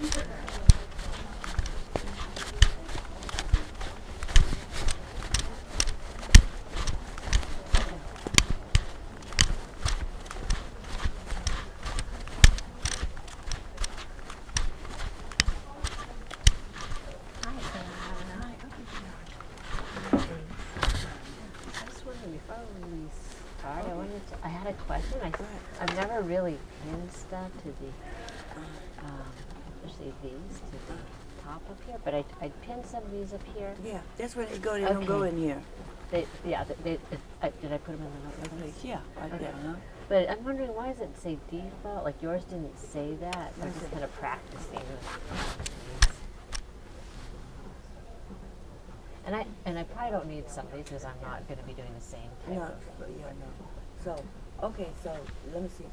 I had a question. I've never really pinned stuff to the, especially these, to the top up here, but I pinned some of these up here. Yeah, that's where they go. They don't go in here. Did I put them in the notebook? Yeah, right there, huh? But I'm wondering, why does it say default? Like yours didn't say that. I'm just kind of practicing. And I probably don't need some of these because I'm not going to be doing the same type No, of. yeah, no. So, okay, so let me see.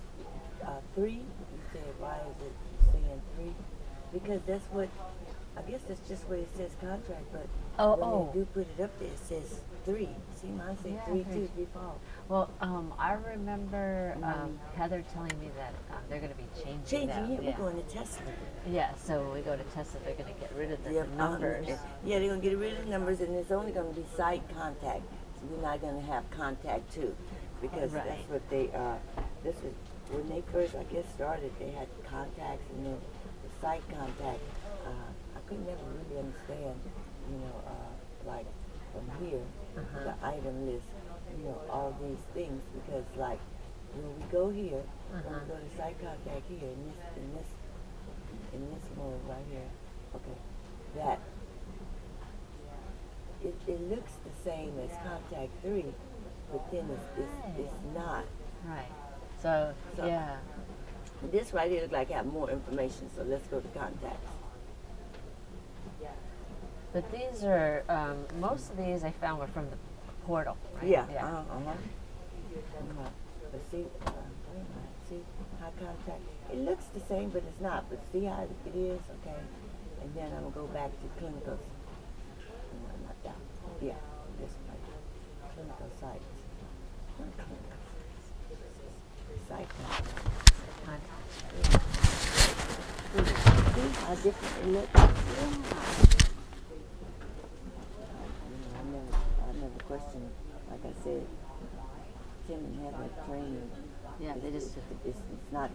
3, you said, why is it saying 3? Because that's what, I guess that's just what it says contract, but when they do put it up there, it says 3. See, mine says 3 too, default. Well, I remember Heather telling me that they're going to be changing that. We're going to Tesla. Yeah, so when we go to Tesla, they're going to get rid of the numbers. Yeah, they're going to get rid of the numbers, and it's only going to be site contact. So we're not going to have contact too, because that's what they, this is, when they first, I guess, started, they had contacts, and then the site contact, I could never really understand, you know, like from here, the item list, you know, all these things, because like when we go here, when we go to site contact here, in this mode right here, okay, that it looks the same as contact 3, but then it's not. Right. So yeah. This right here looks like I have more information, so let's go to contacts. But these are, most of these I found were from the portal, right? Yeah. But see, see how contact, it looks the same, but it's not. But see how it is, okay? And then I'm going to go back to clinicals. No, not that. Yeah, this one. Clinical sites. Not clinical sites. Site contacts. See how different it looks? Yeah. I never questioned, like I said, Tim and Heather training. Yeah, they just it's not,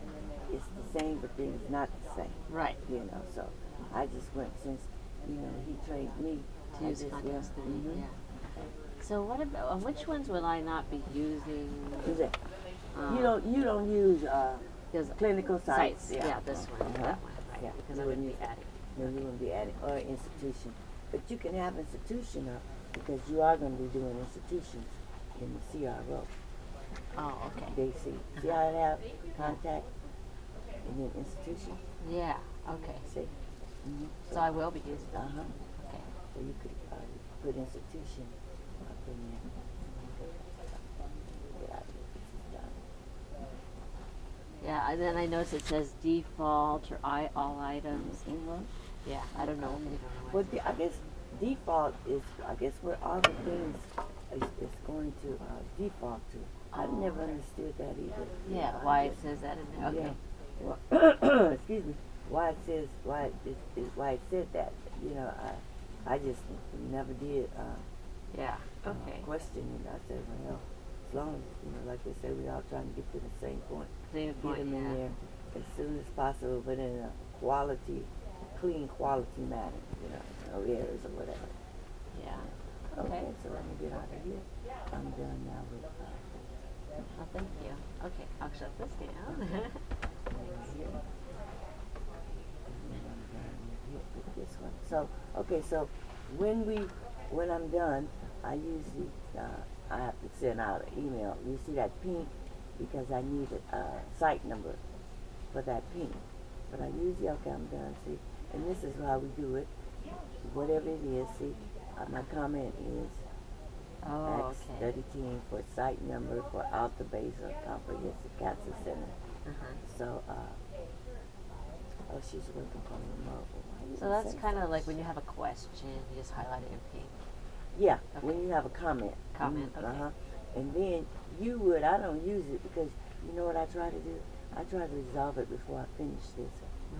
it's the same, but then it's not the same. Right. You know, so I just went, since, you know, he trained me to use contacts. Yeah. So what about, which ones will I not be using? You don't use clinical sites. Yeah, this one, that one, right? Yeah. Because I wouldn't be adding. No, you wouldn't be adding, or institution. But you can have institution up, because you are going to be doing institutions in the CRO. Oh, okay. They see. See how it have contact and then institution? Yeah, okay. See? So I will be using it. Okay. So you could put institution up in there. Get out of here. This is done. Yeah, and then I noticed it says default or all items. Yeah, I don't know. Well, I guess default is, I guess, where all the things is going to default to. I never understood that either. Yeah, why it says that in there. Okay. Yeah. Well, excuse me. Why it says, why it said that. You know, I just never did question it. I said, well, as long as, you know, like they say, we're all trying to get to the same point. Same point, get them in there as soon as possible, but in a clean quality manner, you know, no errors or whatever. Yeah. Okay, so let me get out of here. I'm done now with oh, thank you. Okay, I'll shut this down. This one. So, okay, so when I'm done, I usually, I have to send out an email. You see that pink? Because I need a site number for that pink. But I usually, okay, I'm done, see? And this is how we do it. Whatever it is, see? My comment is X3010 for site number for Alta Basin Comprehensive Cancer Center. So, she's working on remote. So that's kind of like when you have a question, you just highlight it in pink. Yeah, when you have a comment. Okay. And then you would, I don't use it because you know what I try to do? I try to resolve it before I finish this.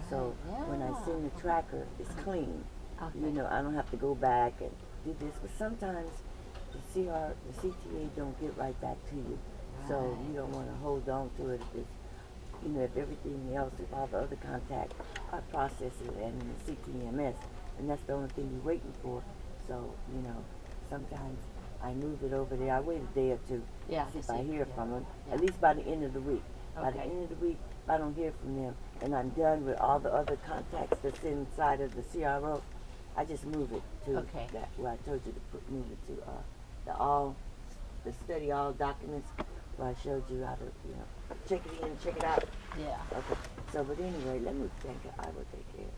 So when I send the tracker, it's clean. Okay. You know, I don't have to go back and do this. But sometimes the CTA don't get right back to you. So you don't want to hold on to it if it's, you know, if everything else, if all the other contacts are processing and in the CTMS, and that's the only thing you're waiting for. So, you know, sometimes I move it over there. I wait a day or two Yeah, to see if to I see, hear yeah. from them, Yeah. at least by the end of the week. By the Okay. end of the week, if I don't hear from them, and I'm done with all the other contacts that's inside of the CRO, I just move it to Okay. that, where I told you to move it to the study all documents, where I showed you how to, you know, check it in, check it out. Yeah. Okay. So, but anyway, let me think. I will take care.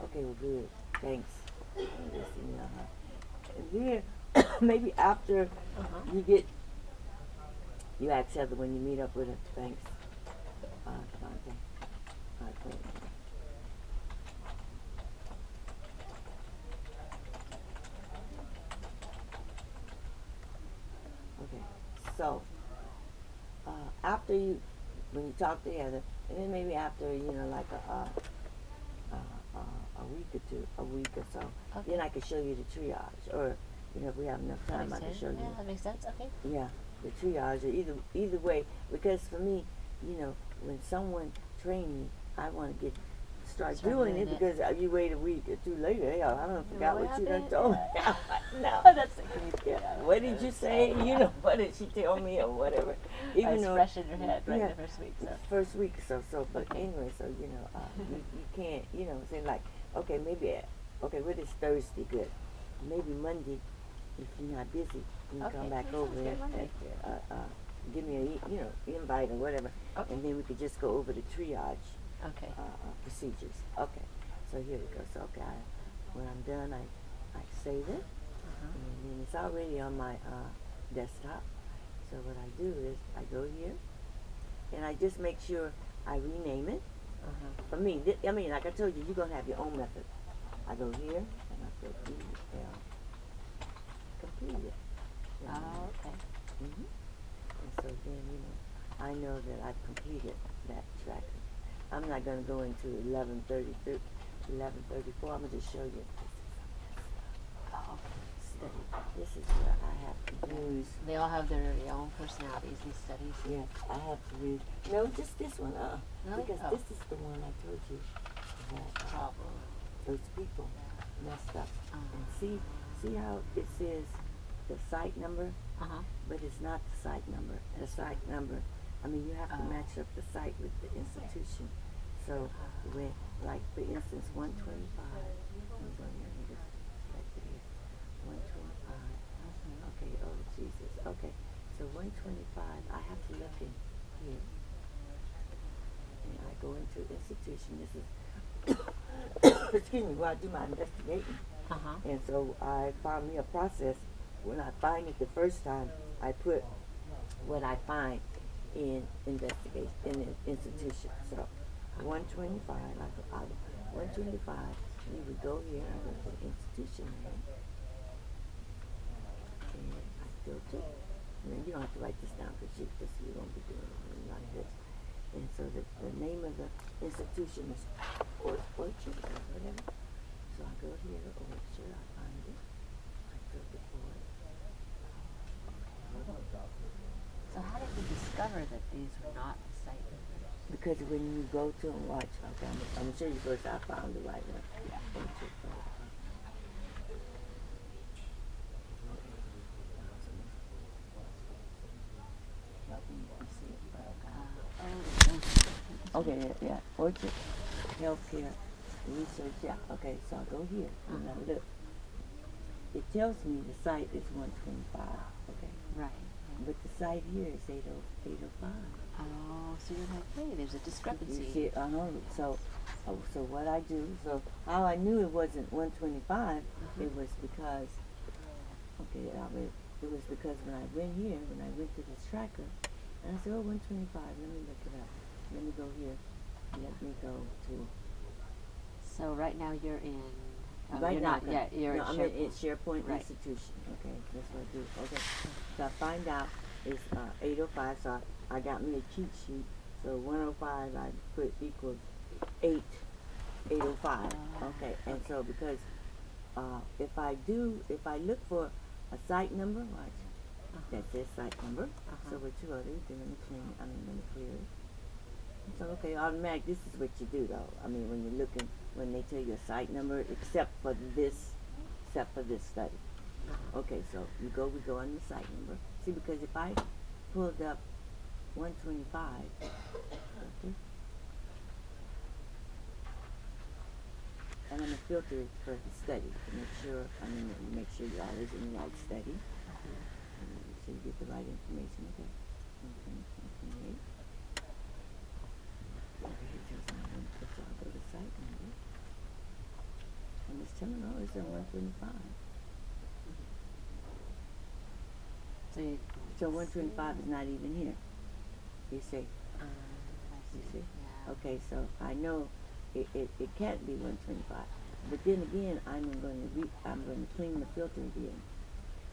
Okay, well, good. Thanks. And then maybe after you ask Heather when you meet up with her. Thanks. Contact. Thanks. Okay. So, after when you talk to Heather, and then maybe after, you know, like a week or so, then I can show you the triage, or, you know, if we have enough time, I can show you. Yeah, that makes sense. Okay. Yeah, the triage, or either way, because for me, you know, when someone train me, I want to start doing it, because you wait a week or two later, hell, I don't forgot what you done told me. No, that's the case. Yeah. What did you say? You know, what did she tell me, or whatever. Even it's fresh in your head, right? Yeah, The first week. So. First week or so. But anyway, so you know, you can't, you know, say like, okay, maybe, okay, what is Thursday good? Maybe Monday, if you're not busy, you can come back over and give me a, you know, invite or whatever, and then we could just go over the triage. Okay. Procedures. Okay. So here we go. So when I'm done, I save it, and then it's already on my desktop. So what I do is I go here, and I just make sure I rename it. For me, I mean, like I told you, you're gonna have your own method. I go here, and I put completed. Oh, okay. And so then, you know, I know that I've completed that tracker. I'm not going to go into 1134. I'm going to just show you. Study. This is where I have to use. They all have their own personalities, these studies. Yes, I have to use. No, just this one. Really? Because this is the one I told you that those people messed up. And see how it says the site number? But it's not the site number. The site number, I mean, you have to match up the site with the institution. So, when, like, for instance, 125, 125, okay, oh, Jesus, okay. So 125, I have to look in here. And I go into institution. This is, excuse me, where I do my investigating. And so I found me a process. When I find it the first time, I put what I find in investigation, in an institution. So 125, 125, you would go here, I go to the institution name, and I filter. And then you don't have to write this down because you won't be doing it like this. And so the name of the institution is Orchard or whatever. So I go here, Orchard, I find it, I filter for it. So how did you discover that these were not the site numbers? Because when you go to and watch, okay, I'm going to show you first. I found the right one. Okay, yeah. Orchard Healthcare Research, yeah. Okay, so I go here and I look. It tells me the site is 125, okay? Right. But the site here is 805. Oh, so you're like, hey, there's a discrepancy. You see, so what I do, so how I knew it wasn't 125, it was because, it was because when I went here, when I went to this tracker, and I said, 125, let me look it up. Let me go here. Let me go to. So right now you're in. Right you're now, not yet. You're in I'm SharePoint. in SharePoint Right. Institution. Okay, that's what I do. Okay, so I find out it's 805. So I got me a cheat sheet. So 105 I put equals 805. Okay, and so because if I look for a site number, watch, that says site number. So with two others, then let me clear it. So okay, automatic. This is what you do though. I mean, when you're looking, when they tell you a site number, except for this study. Okay, so we go on the site number. See, because if I pulled up 125, okay, and I'm gonna filter it for the study to make sure. Make sure you're always in the right study. So you get the right information. Okay. 128. Over here tells me I'll go to site number. And it's telling me, it's on 125. So 125 is not even here. You see? You see? Yeah. Okay, so I know it can't be 125. But then again, I'm going to clean the filter again.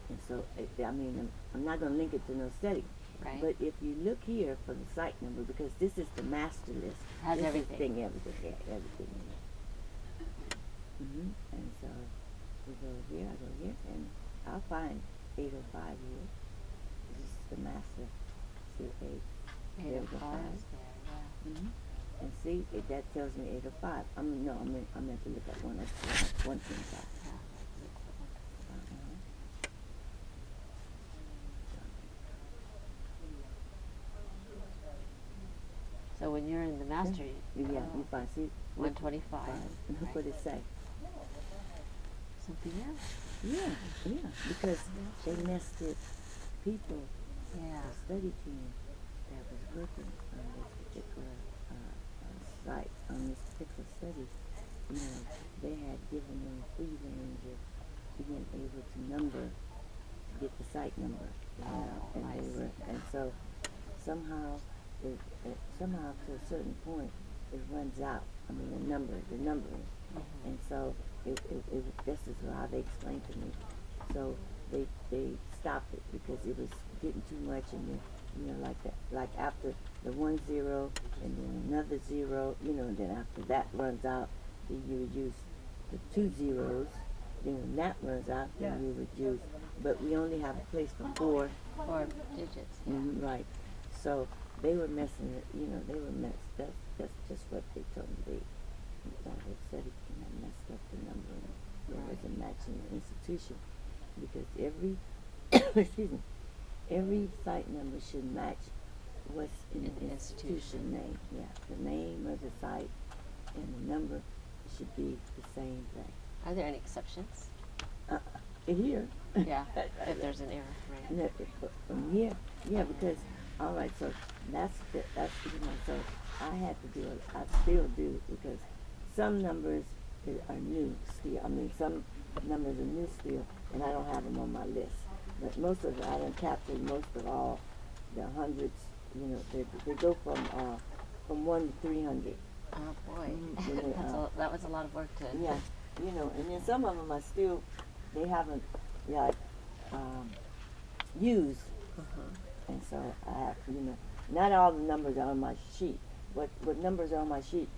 And so, I'm not going to link it to no study. Right. But if you look here for the site number, because this is the master list. Has this everything. Everything in it. And so, we go here, I go here, and I'll find 805 here. This is the master. See, 805 is there, yeah. And see, that tells me 805. I meant to look at 125. So when you're in the master, you find, see, 125. And look what it say. Something else. Yeah, because they nested people, Yeah. a study team that was working on this particular site, on this particular study. They had given them free range of being able to number, to get the site number. And so somehow to a certain point, it runs out. The numbering. And so this is how they explained to me. So they stopped it because it was getting too much, and then like after the 10 and then another 0, and then after that runs out, then you would use the 2 zeros. Then when that runs out, then you would use. But we only have a place for 4 digits. Yeah. Right. So they were messing it. They were messed. That's just what they told me. They study team had messed up the numbering. There wasn't matching the institution because every every site number should match what's in the institution name. Yeah, the name of the site and the number should be the same thing. Are there any exceptions? Here. Yeah, if there's an error, right? From here, because all right, so that's so I had to do it. I still do because some numbers are new still. Some numbers are new still, and I don't have them on my list. But most of it, I done captured most of all the hundreds. They go from 1 to 300. Oh boy, that was a lot of work to. Yeah, and then some of them are still, they haven't used, and so I have, not all the numbers are on my sheet. What numbers are on my sheet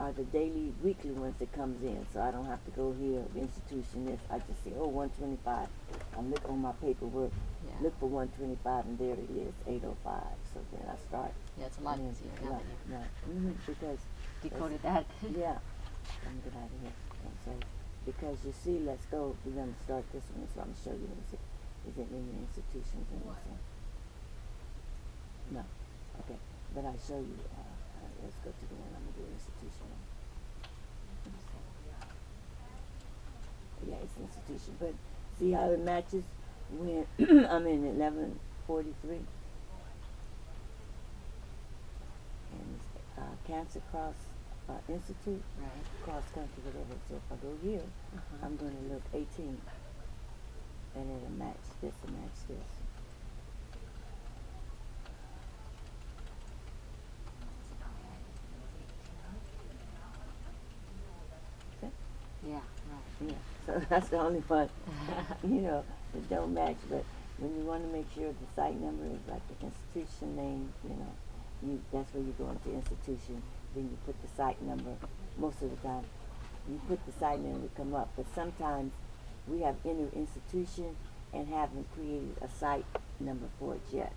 are the daily, weekly ones that comes in. So I don't have to go here, the institution this. I just say, 125. I look on my paperwork, look for 125, and there it is, 805. So then I start. Yeah, it's a lot easier now that you've because decoded that. Yeah. Let me get out of here. And so, because you see, let's go. We're going to start this one, so I'm going to show you. Is it in the institutions and everything? No. Okay. But I show you. Let's go to the one I'm going to do institution. Yeah, it's institution. But see how it matches when I'm in 1143? And it's Cancer Cross Institute, Right. cross country, whatever. So if I go here, I'm going to look 18. And it'll match this and match this. Yeah, right. Yeah, so that's the only one, that don't match. But when you want to make sure the site number is like the institution name, that's where you go into institution. then you put the site number. Most of the time, you put the site number to come up. But sometimes we have entered institution and haven't created a site number for it yet.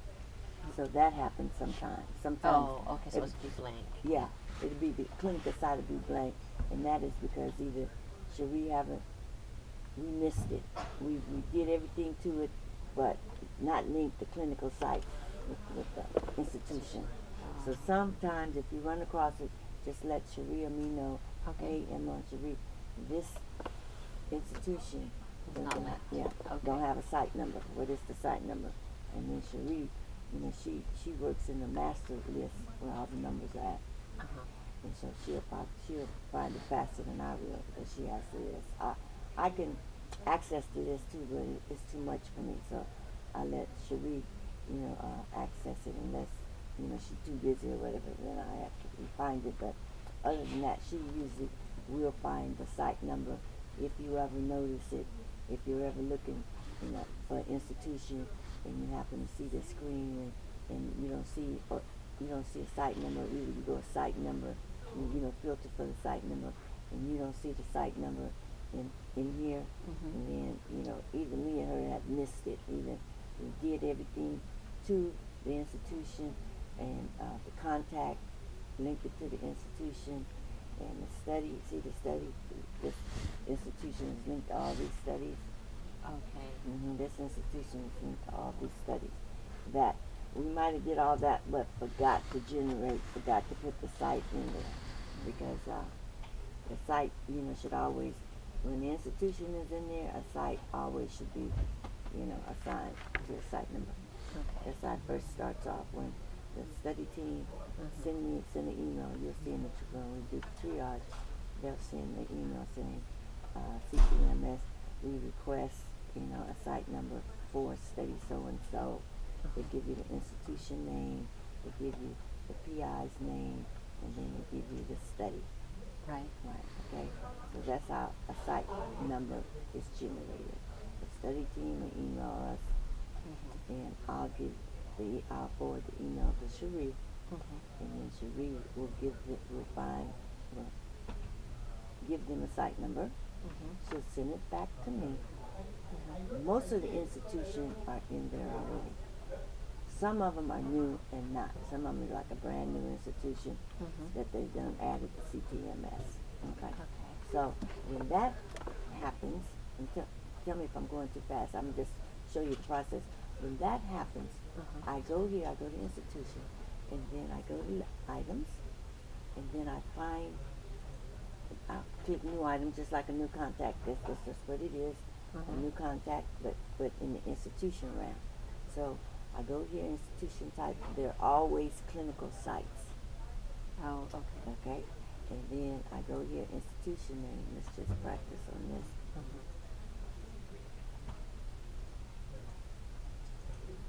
So that happens sometimes. Sometimes. Oh, okay. So it's be blank. Yeah, it'll be the clinical site will be blank, and that is because either Cherie haven't, we missed it. We did everything to it, but not linked the clinical site with the institution. So sometimes if you run across it, just let Cherie or me know. Okay. Hey, Emma, Cherie, this institution Not linked. Okay. don't have a site number. What is the site number? And then Cherie, you know, she works in the master list where all the numbers are at. And so she'll find it faster than I will because she has the list. I can access the list too, but it's too much for me. So I let Cherie, you know, access it unless, you know, she's too busy or whatever. Then I have to find it. But other than that, she usually will find the site number if you ever notice it. If you're ever looking, you know, for an institution and you happen to see the screen and you don't see a site number, either you go to site number, you know, filter for the site number, and you don't see the site number in here, and then, you know, either me and her have missed it. Either we did everything to the institution and the contact, linked it to the institution, and the study, this institution is linked to all these studies. Okay. This institution is linked to all these studies. That we might have did all that, but forgot to put the site in there. Because the site, you know, should always, when the institution is in there, a site always should be, you know, assigned to a site number. Okay. That's how it first starts off. When the study team send an email, you'll see in the when we do triage, they'll send the email saying, CTMS, we request, you know, a site number for study so and so. They give you the institution name, they give you the PI's name, and then they give you the study. Right. Right, okay? So that's how a site number is generated. The study team will email us, and I'll forward the email to Cherie, and then Cherie will give them a site number. She'll send it back to me. Most of the institutions are in there already. Some of them are new and not. Some of them are like a brand new institution that they've done added to CTMS. Okay. So when that happens, and tell me if I'm going too fast. I'm just show you the process. When that happens, I go to institution, and then I go to items, and then I click new item, just like a new contact. That's just what it is, a new contact, but in the institution realm. So I go here, institution type. They're always clinical sites. Oh, okay. Okay, and then I go here, institution name. Let's just practice on this.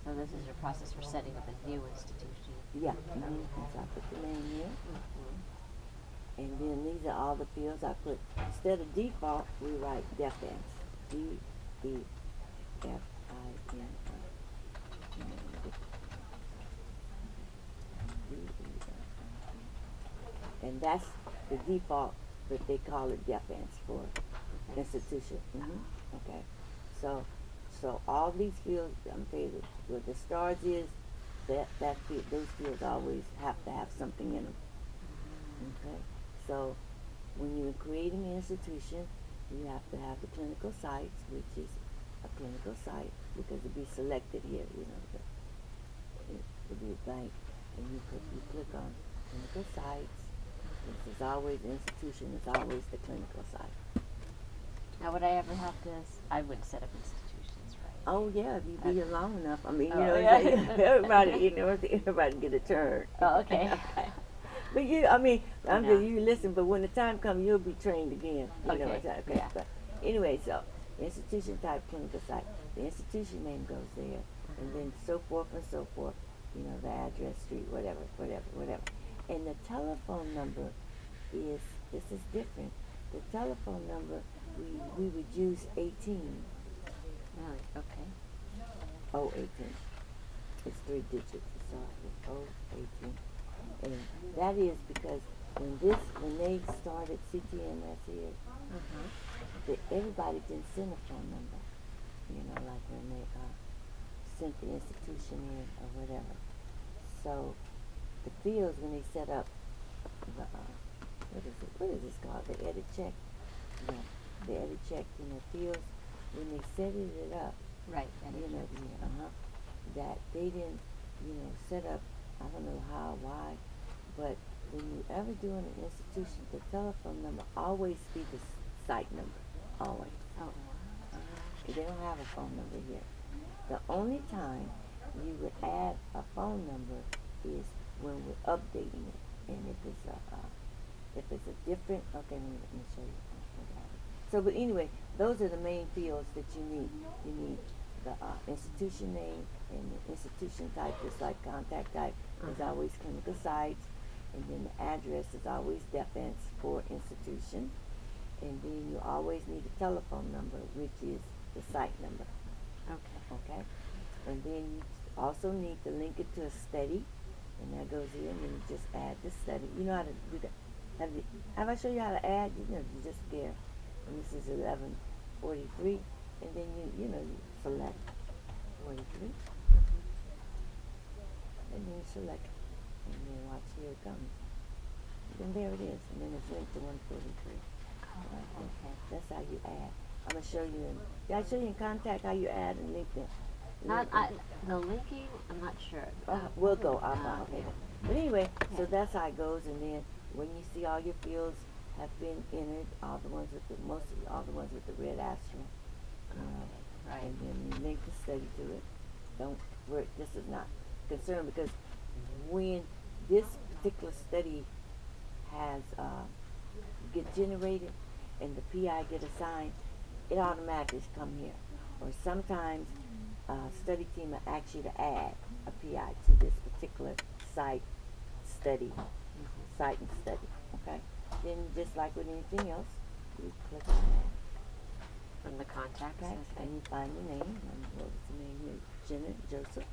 So this is your process for setting up a new institution. Yeah. So I put the name here. And then these are all the fields I put. Instead of default, we write DEFINS. DEFINS. And that's the default, but they call it DEFINS for institution. Okay. So all these fields, I'm saying where the stars is, that field, those fields always have to have something in them. Okay. So when you're creating an institution, you have to have the clinical sites, which is a clinical site, because it'll be selected here, you know, it'll be a blank, and you click on clinical sites. This is always institution, it's always the clinical site. Now, would I ever have to? I wouldn't set up institutions, right? Oh yeah, if you be here long enough. I mean, you Oh, know, yeah. everybody get a turn. Oh, okay. But I'm No. just you listen. But when the time comes, you'll be trained again. You know, Okay, okay. yeah. But anyway, so institution type clinical site. The institution name goes there, and then so forth and so forth. You know, the address, street, whatever. And the telephone number is different. The telephone number we would use 18. Really? Okay. 018. It's 3 digits. It starts with 018. And that is because when they started CTMS here, everybody didn't send a phone number. You know, like when they sent the institution in or whatever. So the fields when they set up the what is this called? The edit check. Yeah, the edit check in the fields when they set it up. Right. You know, that they didn't, you know, set up. I don't know how, why, but when you ever do in an institution, the telephone number always be the site number, always. Oh. They don't have a phone number here. The only time you would add a phone number is when we're updating it, and if it's a different. Okay, let me show you. So, but anyway, those are the main fields that you need. You need the institution name and the institution type, just like contact type is always clinical sites, and then the address is always defense for institution, and then you always need a telephone number, which is the site number. Okay. And then you also need to link it to a study, and that goes here, and then you just add the study. You know how to do that. Have I shown you how to add? You know, you just there. And this is 1143, and then you select 43, and then you select, and then watch, here it comes. And there it is, and then it's linked to 143. Right, okay, that's how you add. I'm gonna show you. Did I show you in Contact how you add and link them? The linking, I'm not sure. We'll go. Okay. But anyway, so that's how it goes, and then when you see all your fields have been entered, all the ones with the red asterisk, right. and then you link the study to it. This is not concerned, because when this particular study has get generated and the PI get assigned, it automatically come here. Or sometimes study team will ask you to add a PI to this particular site and study. Okay. Then just like with anything else, you click on that. From the contacts. Okay. And you find the name. What was the name here? Jenna Joseph.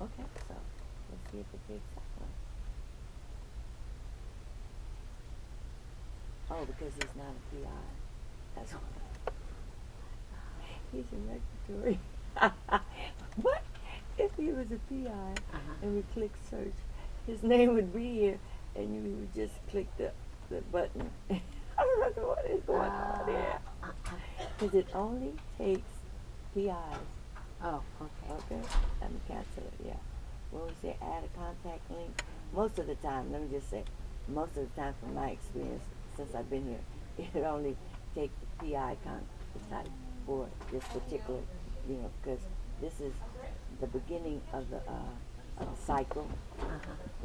Okay, so let's see if it takes that one. Oh, because he's not a PI. That's why. He's a respiratory. What? If he was a PI and we click search, his name would be here, and you would just click the button. I don't know what is going on here. Because it only takes PIs. Oh, okay. Okay, let me cancel it, yeah. When we say add a contact link, most of the time, let me just say, most of the time from my experience, since I've been here, it only takes the PI contact for this particular, because this is the beginning of the cycle,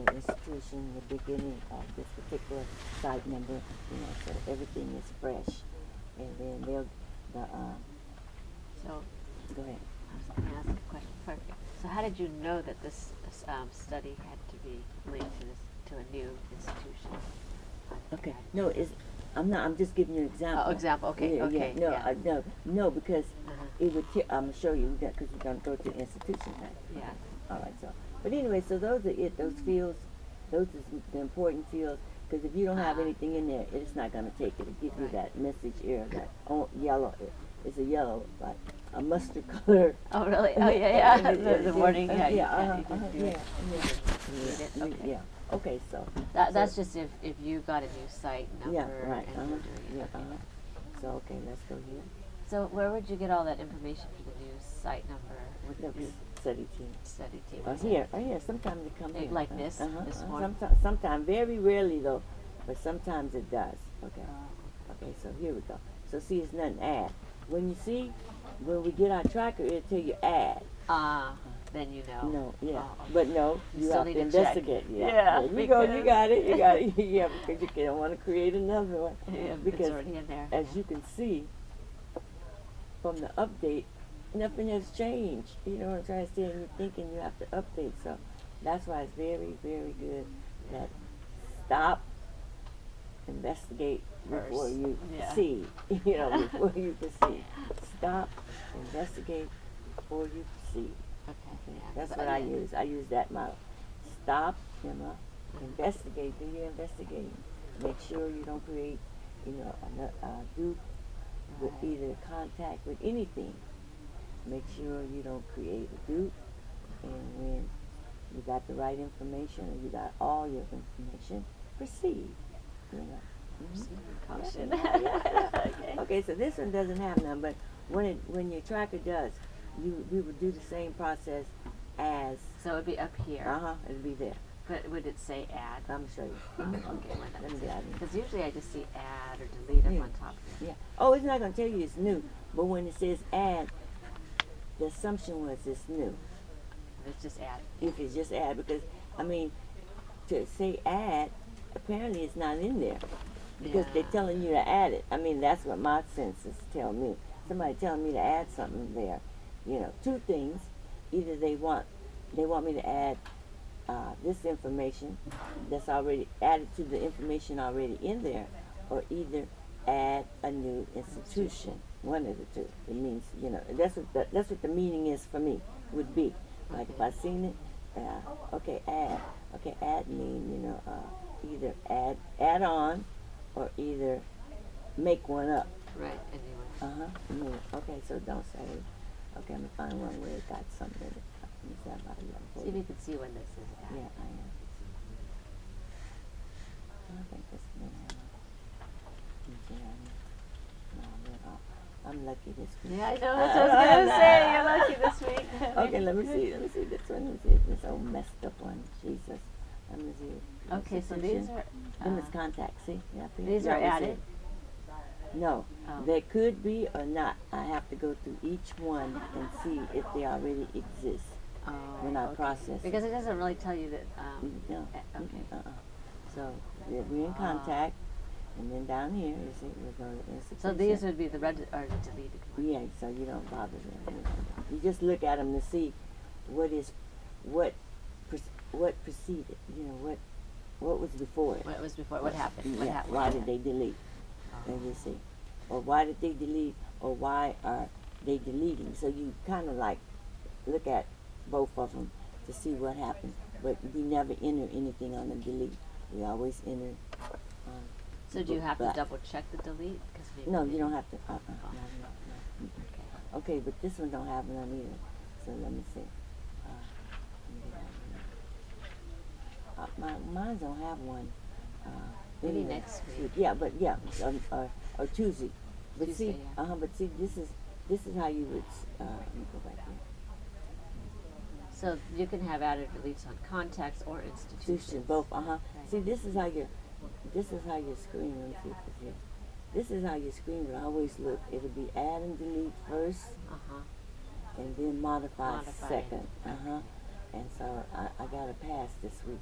the institution, the beginning of this particular site number, so everything is fresh. And then so, go ahead. I was going to ask a question. Perfect. So how did you know that this study had to be linked to a new institution? Okay. No, I'm just giving you an example. Oh, example. Okay. Yeah, okay. Yeah. No, because it would. I'm gonna show you that because we're gonna go to the institution now. Yeah. All right. So, but anyway, so those are it. Those fields, those is the important fields. Because if you don't have anything in there, it's not gonna take it. It gives you that message here, that yellow. It's a yellow, like a mustard color. Oh, really? Oh, yeah. The warning. Yeah. Okay, so that's just if you got a new site number. Yeah, right. And you're doing it. Okay. So okay, let's go here. So where would you get all that information for the new site number? With the study team. Study team. Here. Sometimes it comes here. Like this one? Sometimes, very rarely though, but sometimes it does. Okay. Okay, so here we go. So see, it's nothing add. When we get our tracker, it'll tell you add. Then you know. No, yeah. Oh. But no, you have to investigate. Yeah. You go, you got it. Yeah, because you don't want to create another one. Yeah, because it's already in there. as you can see from the update, nothing has changed. You know what I'm trying to say? And you're thinking you have to update. So that's why it's very, very good that stop, investigate before you proceed. You know, before you proceed. Stop, investigate before you proceed. Okay. That's what I use. I use that model. Stop, Emma. Investigate. Do your investigating. Make sure you don't create, you know, a dupe with either contact with anything. Make sure you don't create a dupe. And when you got the right information and you got all your information, proceed. You know. Caution. Okay, so this one doesn't have none, but when your tracker does, we would do the same process as. So it would be up here. It'll be there. But would it say add? I'm gonna show you. Okay, Let me get out of here. because usually I just see add or delete up on top of it. Yeah. Oh, it's not gonna tell you it's new, but when it says add, the assumption was it's new. It's just add. If it's just add, because I mean, to say add, apparently it's not in there because they're telling you to add it. I mean, that's what my senses tell me. Somebody telling me to add something there. You know, two things. Either they want me to add this information that's already added to the information already in there, or either add a new institution. One of the two. It means, you know, that's what the meaning is for me. Would be like if I seen it, okay, add. Okay, add mean, you know, either add on, or either make one up. Right. Anyway. Okay, so don't say. Okay, I'm gonna find one where it got something in it. See if you can see when this is add. Yeah, I am. I think this may have. I'm lucky this week. Yeah, I know. That's what I was gonna say. You're lucky this week. Okay, let me see this one. Let me see this old messed up one. Jesus. Let me see. Okay, so these are. Then it's contact. See? Yeah, These are added. No, Oh. they could be or not. I have to go through each one and see if they already exist when I process Because it doesn't really tell you that. No. Okay. So we're in contact, and then down here, you see, we're going to institution. So these would be the red or the deleted ones. Yeah, so you don't bother them. You just look at them to see what preceded. You know what was before it. What was before? What happened? What Yeah. happened? Why did they delete? And you see, or why did they delete, or why are they deleting? So you kind of like look at both of them to see what happened. But we never enter anything on the delete. We always enter. So do you have to black. double check the delete? Cause maybe No, you don't have to. No. Okay. Okay, but this one don't have none either. So let me see. Mine don't have one. Maybe anyway. next week. Yeah, but yeah, or Tuesday. But Tuesday, see, yeah. but see, this is how you would. Let me go back here. So you can have added deletes on contacts or institutions. Both. Right. See, this is how your screen. Let me see if it's here. This is how your screen would always look. It'll be add and delete first, and then modify second. And so I got to pass this week.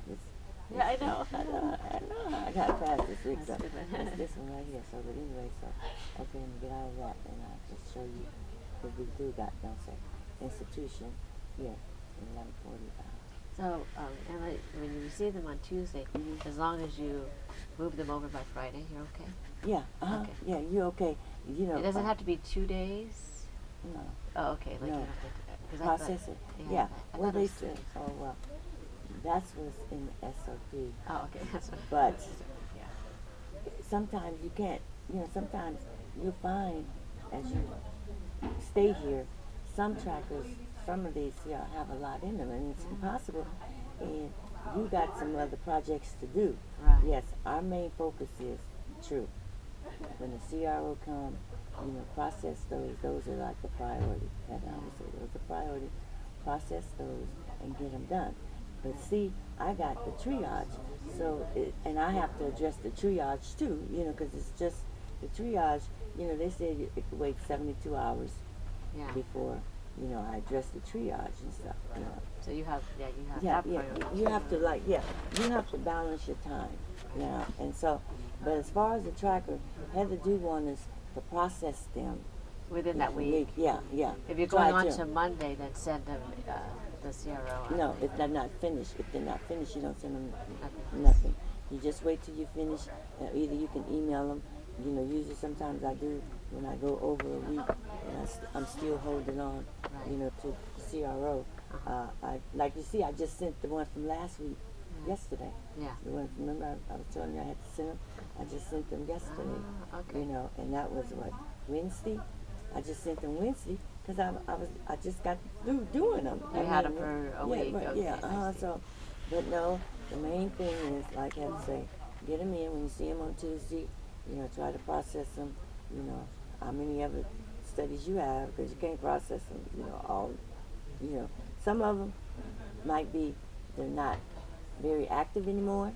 Yeah, I know. I got to pass this week. So That's good. it's this one right here. So, but anyway, so okay, let me get out of that, and I'll just show you what we do got. Don't say institution here, 11:45. So, Emma, when you receive them on Tuesday, as long as you move them over by Friday, you're okay? Yeah. Okay. Yeah, you're okay. You know. It doesn't have to be 2 days? No. Oh, okay. Like No. you don't have to, 'cause I Process thought, it. Yeah. I Well, thought it they was said. 2 days. Oh well. That's what's in the SOP. Oh, okay. That's what But yeah. sometimes you can't. You know. Sometimes you'll find as you stay here, some trackers, some of these here have a lot in them, and it's impossible. And you got some other projects to do. Right. Yes, our main focus is true. When the CRO come, you know, process those. Those are like the priority. And I would say those are priority. Process those and get them done. But see, I got the triage, so and I have to address the triage too. You know, because it's just the triage. You know, they say it could wait 72 hours before, you know, I address the triage and stuff. You know. So you have, you have Yeah, that yeah. priority. You have to you have to balance your time. And so, but as far as the tracker, Heather do want us to process them Within that week. Yeah, yeah. If you're Try going on to Monday, then send them the CRO. No, if they're not finished. If they're not finished, you don't send them Nothing. nothing. You just wait till you finish. Either you can email them. You know, usually sometimes I do when I go over a week and I'm still holding on, Right. you know, to CRO. I like you see, I just sent the one from last week, yesterday. Yeah. The one, remember I was telling you I had to send them. I just sent them yesterday. Okay. You know, and that was what, Wednesday. I just sent them Wednesday because I just got through doing them. You had them for a yeah, week. Right, Okay, yeah. I see. So, but no, the main thing is, like I had to say, get them in when you see them on Tuesday. You know, try to process them. You know, how many other studies you have, because you can't process them. You know, all. You know, some of them might be they're not very active anymore,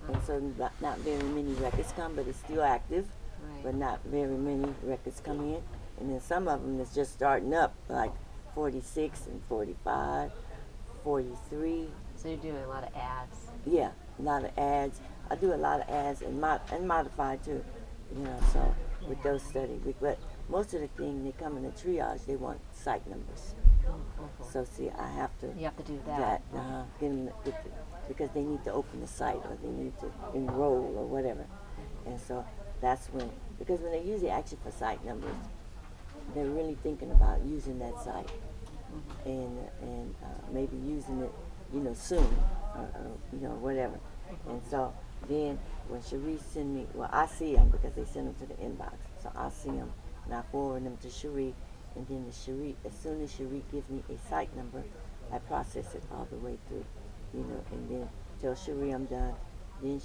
and so not very many records come, but it's still active. Right. But not very many records come in. And then some of them is just starting up, like 46 and 45, 43. So you're doing a lot of ads. Yeah, a lot of ads. I do a lot of ads and modified too. You know, so with those studies. But most of the thing, they come in a triage, they want site numbers. So see, I have to. You have to do that. Get them, because they need to open the site or they need to enroll or whatever. And so that's because when they usually ask you for site numbers, they're really thinking about using that site and maybe using it, you know, soon or you know, whatever. And so then when Cherie send me, well, I see them because they send them to the inbox. So I see them and I forward them to Cherie. And then as soon as Cherie gives me a site number, I process it all the way through, you know, and then tell Cherie I'm done. Then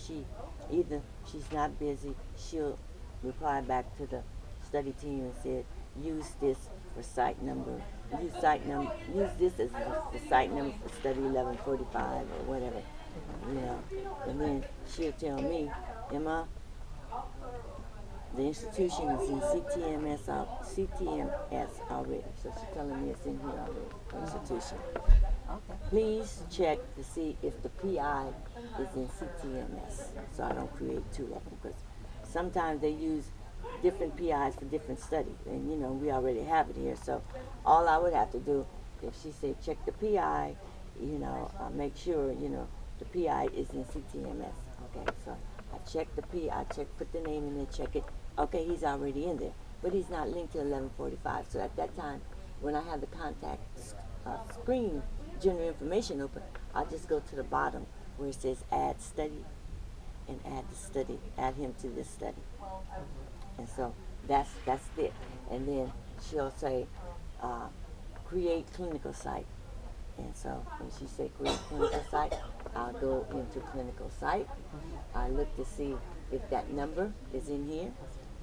either she's not busy, she'll reply back to the study team and said, use this for site number, use this as the site number for study 1145 or whatever, you know. And then she'll tell me, Emma, the institution is in CTMS already. So she's telling me it's in here already, the institution. Okay. Please check to see if the PI is in CTMS, so I don't create two of them, because sometimes they use different PIs for different studies, and you know, we already have it here. So all I would have to do, if she said check the PI, you know, make sure, you know, the PI is in CTMS. Okay, so I check the PI, put the name in there, check it. Okay, he's already in there, but he's not linked to 1145. So at that time, when I have the contact screen, general information open, I'll just go to the bottom where it says add study and add him to this study. And so that's it. And then she'll say, create clinical site. And so when she say create clinical site, I'll go into clinical site. I look to see if that number is in here.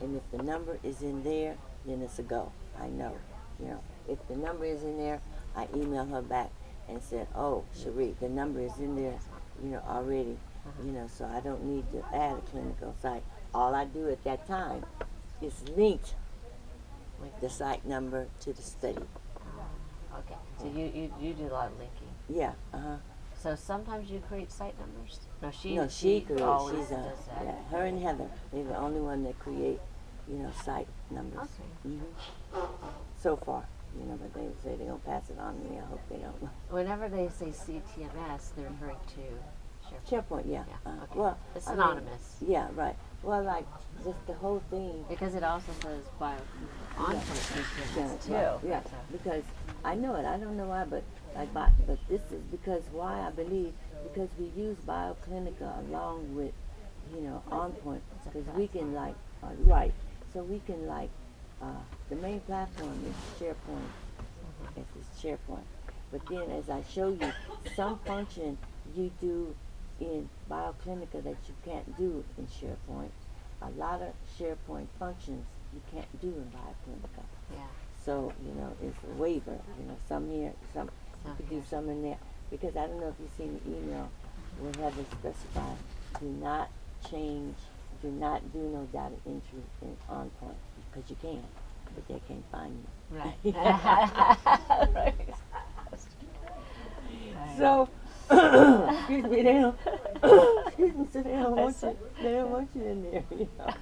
And if the number is in there, then it's a go. I know. You know, if the number is in there, I email her back and said, oh, Cherie, the number is in there, you know, already. You know, so I don't need to add a clinical site. All I do at that time is link the site number to the study. Okay. So you do a lot of linking. Yeah. So sometimes you create site numbers? No, she creates. always She's does that. Yeah, her and Heather. They're the only one that create, you know, site numbers. Okay. So far, you know, but they say they're gonna pass it on to me. I hope they don't. Whenever they say CTMS, they're referring to SharePoint, yeah. Okay. Well, It's I mean, synonymous. yeah, right. Well, like just the whole thing. Because it also says bio on CTMS too. Yeah, So- because I know it. I don't know why, but but this is because why I believe, because we use BioClinica along with, you know, OnPoint, because we can right. So we can the main platform is SharePoint. It's SharePoint. But then as I show you, some function you do in BioClinica that you can't do in SharePoint. A lot of SharePoint functions you can't do in BioClinica. Yeah. So, you know, it's a waiver. You know, some here, some you could do some in there. Because I don't know if you've seen the email where Heather specified, do not do no data entry in OnPoint. Because you can, but they can't find you. Right. Right. So, excuse me, they don't, excuse me, so they don't want you in there, you know.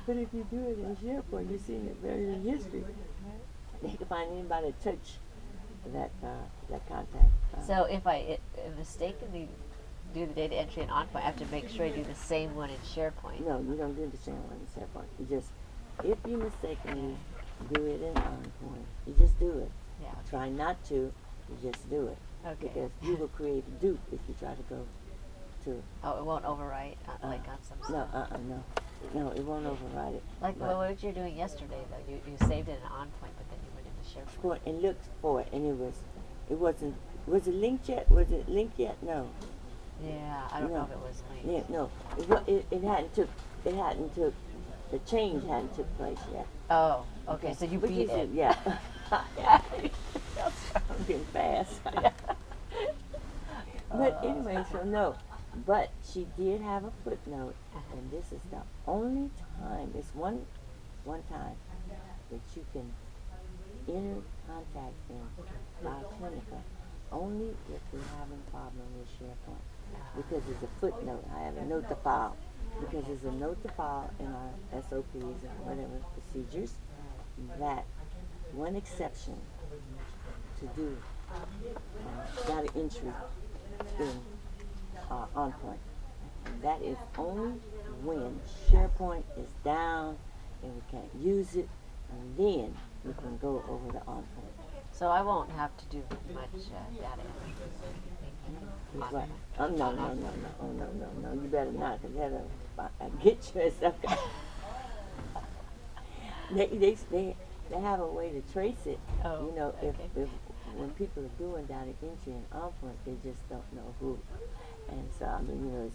But if you do it in SharePoint, you've seen it buried in history. they can find anybody at church that contact. So if I mistakenly do the data entry in OnPoint, I have to make sure I do the same one in SharePoint. No, you don't do the same one in SharePoint. You just, if you mistakenly do it in OnPoint, you just do it. Yeah. Try not to, you just do it. Okay. Because you will create a dupe if you try to go to. Oh, it won't overwrite like on some stuff. No, it won't override it. Like what you're doing yesterday, though, you saved it in OnPoint, but then you went into SharePoint. And looked for it, and it wasn't. Was it linked yet? Was it linked yet? No. Yeah, I don't know if it was linked. Yeah, no, it hadn't took. The change hadn't took place yet. Oh, okay. So you But beat it. Yeah. I'm getting fast. But anyway, so no. But she did have a footnote, and this is the only time. It's one time that you can enter contact in Bioclinica, only if you're having a problem with SharePoint. Because there's a footnote. I have a note to file. Because there's a note to file in our SOPs and whatever procedures that one exception to do data entry in OnPoint. And that is only when SharePoint is down and we can't use it, and then you can go over to OnPoint. So I won't have to do much data entry. Right. Oh, no. You better not, because that'll get you and stuff. They have a way to trace it. Oh, you know, okay. if when people are doing data entry and OnPoint, they just don't know who. And so, I mean, you know,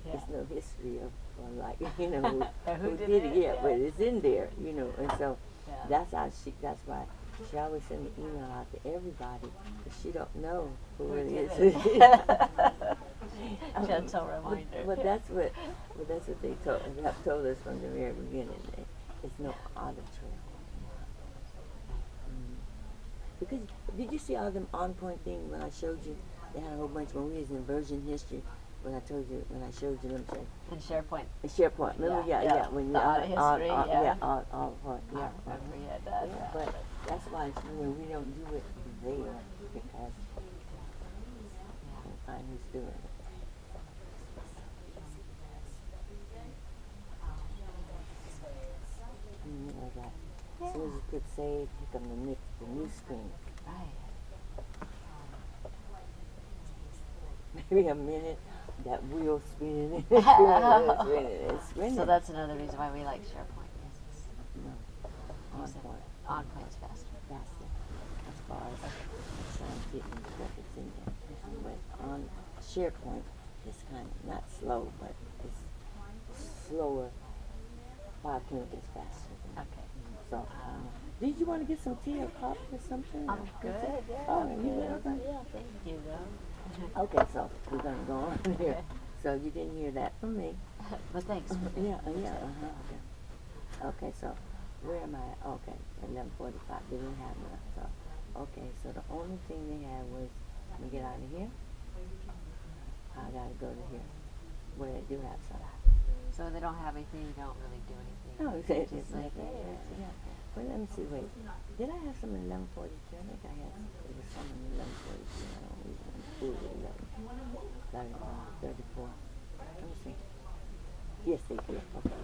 there's no history of, or like, you know, who did it yet, but it's in there, you know. And so that's why she always send an email out to everybody, because she don't know who it is. Gentle reminder. But that's what they have told us from the very beginning. It's no audit trail. Because did you see all them OnPoint things when I showed you? They had a whole bunch when we was in version history. When I showed you, them say. In SharePoint. In SharePoint, remember? Yeah. When you audit history, all part. Yeah. I remember you had that. Yeah, but that's why it's when we don't do it there, because we can find who's doing it. You know that. As soon as you click save, here come the new screen. Right. Maybe a minute, that wheel spinning and spinning. So that's another reason why we like SharePoint. Yes. No. OnPoint. OnPoint's faster. Faster. As far as getting records in there. But on SharePoint, it's kind of not slow, but it's slower. Bioclinica is faster. Okay. So, did you want to get some tea or coffee or something? I'm good. Yeah, Oh, I'm you good. good? Yeah, thank you, though. Okay, so we're going to go on here. So you didn't hear that from me. But thanks. Okay, so where am I? Okay, 11:45. They didn't have enough. So, okay, so the only thing they had was, let me get out of here. I got to go to here, where they do have some. So when they don't have anything, you don't really do anything. No, Just like, yeah. But let me see, wait. Did I have some in 11:42? I think I had it was some in 11:42. I don't even food at 34. Let me see. Yes, they did. Okay.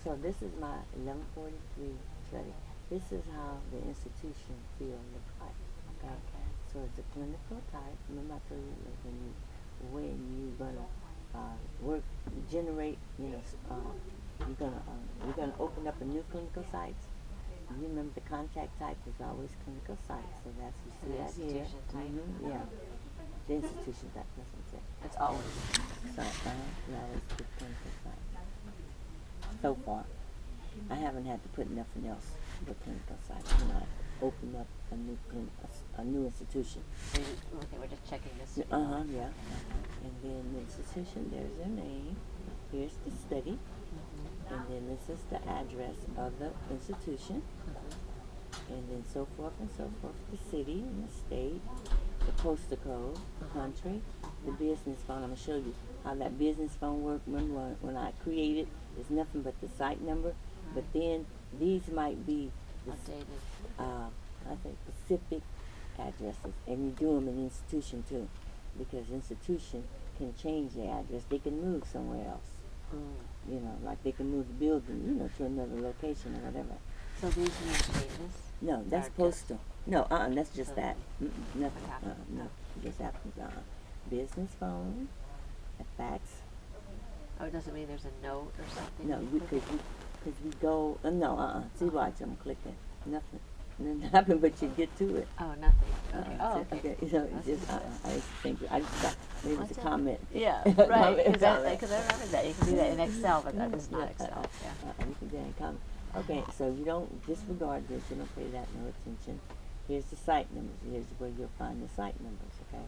So this is my 11:43 study. This is how the institution field looks like. Okay. So it's a clinical type. Remember I told you like when you're gonna generate, you're gonna open up a new clinical site. You remember the contact type is always clinical site, so that's you see that here. Institution type. Yeah, the institution type. That's what I'm saying. It's always. So now it's the clinical site. So far, I haven't had to put nothing else for clinical site when I open up a new institution. Okay, we're just checking this. Yeah. And then the institution, there's their name. Here's the study. And then this is the address of the institution. And then so forth and so forth. The city and the state, the postal code, the country, the business phone. I'm going to show you how that business phone works. Remember when I created, it's nothing but the site number. But then these might be Updated. I think specific addresses, and you do them in institution too, because institution can change their address. They can move somewhere else. You know, like they can move the building, you know, to another location or whatever. So these new changes? No, that's are postal. No, that's just So that. Nothing. what happens? No, it just happens. Business phone, a fax. Oh, it doesn't mean there's a note or something? No, you put? because we go. No. See, watch. I'm clicking. Nothing. Nothing happened, but you get to it. Oh, nothing. Okay. Okay. You know, it's just. I just think. I just thought maybe it's a What's that? comment. Yeah, Comment, right. Because I comment. remember that. You can do that in Excel, but that is not Excel. Yeah. You can do any comment. Okay, so you don't disregard this. You don't pay that no attention. Here's the site numbers. Here's where you'll find the site numbers. Okay.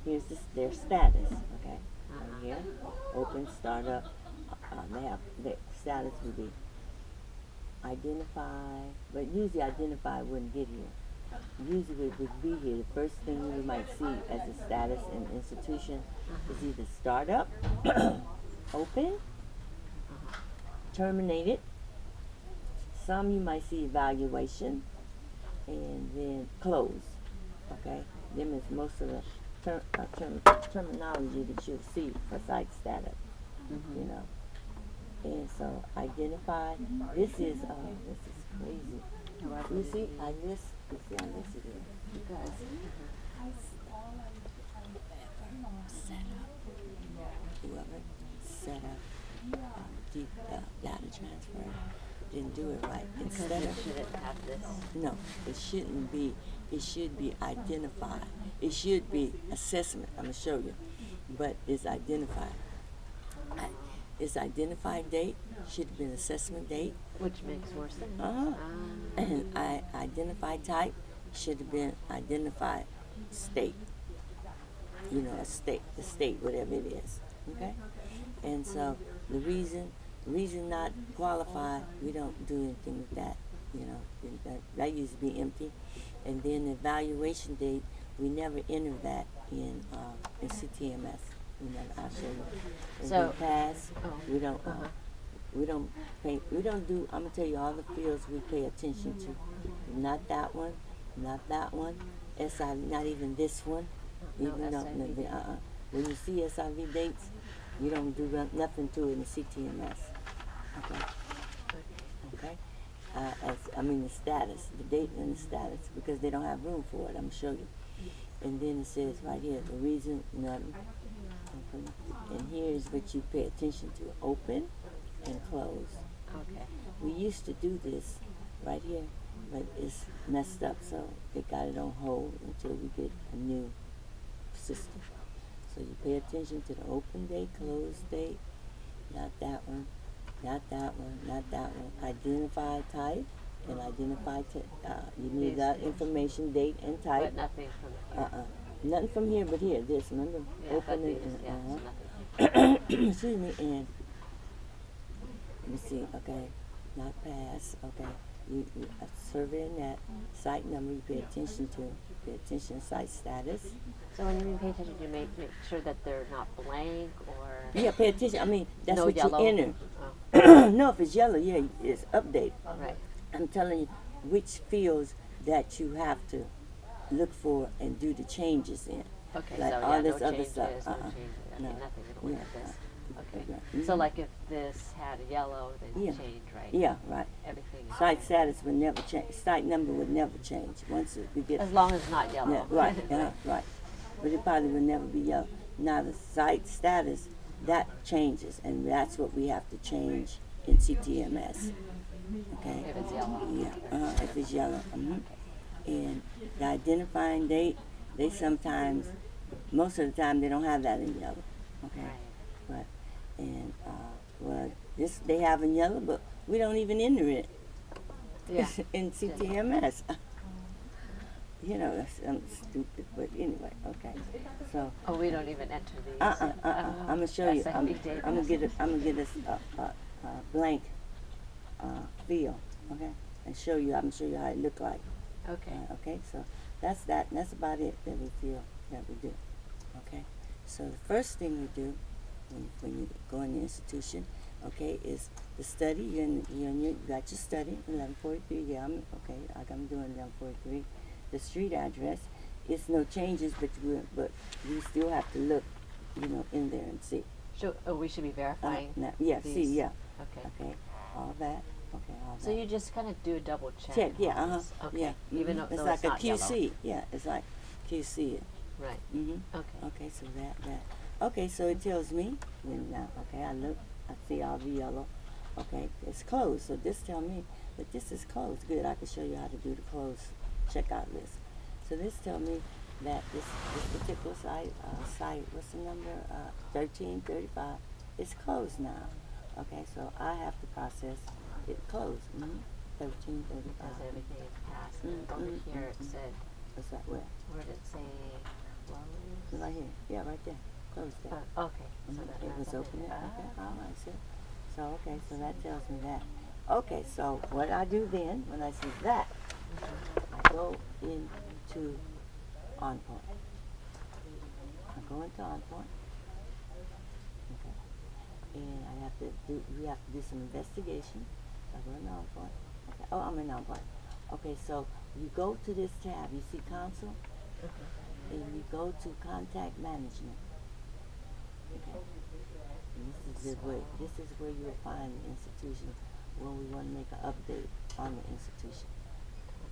Here's their status. Okay. Right here, open, startup. They have the status would be identify, but usually identify wouldn't get here. Usually it would be here. The first thing you might see as a status in institution is either startup, open, terminated. Some you might see evaluation, and then close. Okay, them is most of the terminology that you'll see for site status. You know, and so identify. This is crazy. You see, you see how this it is. Because whoever set up deep data transfer didn't do it right. Instead of shouldn't have this. no, it shouldn't be. It should be identified. It should be assessment. I'm gonna show you, but it's identified. Its identified date should have been assessment date. Which makes more sense. And identified type should have been identified state. You know, the state, whatever it is. Okay? And so the reason not qualified, we don't do anything with that. You know, that used to be empty. And then the evaluation date, we never enter that in CTMS. I'll show you. And So- we pass. We don't. We don't do. I'm gonna tell you all the fields we pay attention to. Not that one. Not that one. SI. Not even this one. No Even SIV. When you see SIV dates, you don't do nothing to it in CTMS. Okay. Okay. The status, the date and the status, because they don't have room for it. I'm gonna show you. And then it says right here, the reason, nothing. And here's what you pay attention to: open and close. Okay. We used to do this right here, but it's messed up, so they got it on hold until we get a new system. So you pay attention to the open date, close date, not that one, not that one, not that one. Identify type and identify you need that information, date and type. But nothing from here. Nothing from here but here. This, remember? Yeah, Open but it. these, so nothing. Excuse me, and let me see, okay, not pass, okay. You survey in that site number you pay attention to, pay attention to site status. So when you mean pay attention, you make sure that they're not blank or Yeah, pay attention. I mean, that's no what yellow. you enter. Oh, No, if it's yellow, yeah, it's update. right. I'm telling you which fields that you have to look for and do the changes in. Okay, Like so all yeah, this no other changes, stuff. no Uh-uh. changes. Okay, No. nothing. We don't Yeah. have this. Okay. Yeah. So like if this had a yellow, then Yeah. change, right? Yeah, right. Everything. is Site fine. status would never change. Site number would never change. Once we get As long as it's not yellow. yeah, right, right. But it probably would never be yellow. Now the site status, that changes, and that's what we have to change in CTMS. Okay. If it's yellow. Yeah, if it's yellow. And the identifying date, they sometimes, most of the time, they don't have that in yellow. Okay. Right. But this they have in yellow, but we don't even enter it Yeah. in CTMS. You know, that's stupid, but anyway, okay. So, Oh, we don't even enter these. I'm gonna show you. I'm SIV gonna get us a blank field, okay, and show you. I'm gonna show you how it look like. Okay. Okay, so that's that. And that's about it that we feel that we do. Okay, so the first thing we do when you go in the institution, okay, is the study. You got your study, 1143. Yeah, I'm doing 1143. The street address. It's no changes, but we still have to look, in there and see. We should be verifying. Yeah, these. see, yeah. Okay. All that. Okay, all that. So you just kind of do a double check. Check, yeah, on this. Okay. yeah. Even though It's though like it's a not QC. yellow. Yeah, it's like QC. Right. Okay. Okay, so that. Okay, so it tells me now. Okay, I look, I see all the yellow. Okay, it's closed. So this tell me that this is closed. Good, I can show you how to do the close checkout list. So this tell me that this particular site, what's the number? 1335, is closed now. Okay, so I have to process it closed. 1335. Because everything is passed. Over here it said. What's that? Where? Where did it say close? Right here. Yeah, right there. Closed that. Okay. So that It was that's open. okay. Okay, all right, so okay, so that tells me that. Okay, so what I do then, when I see that, I go into OnPoint. I go into OnPoint. Okay. And we have to do some investigation. So I go into OnPoint. Okay. Oh, I'm in OnPoint. Okay, so you go to this tab, you see console, and you go to contact management. Okay. And this is where you will find the institution when we want to make an update on the institution.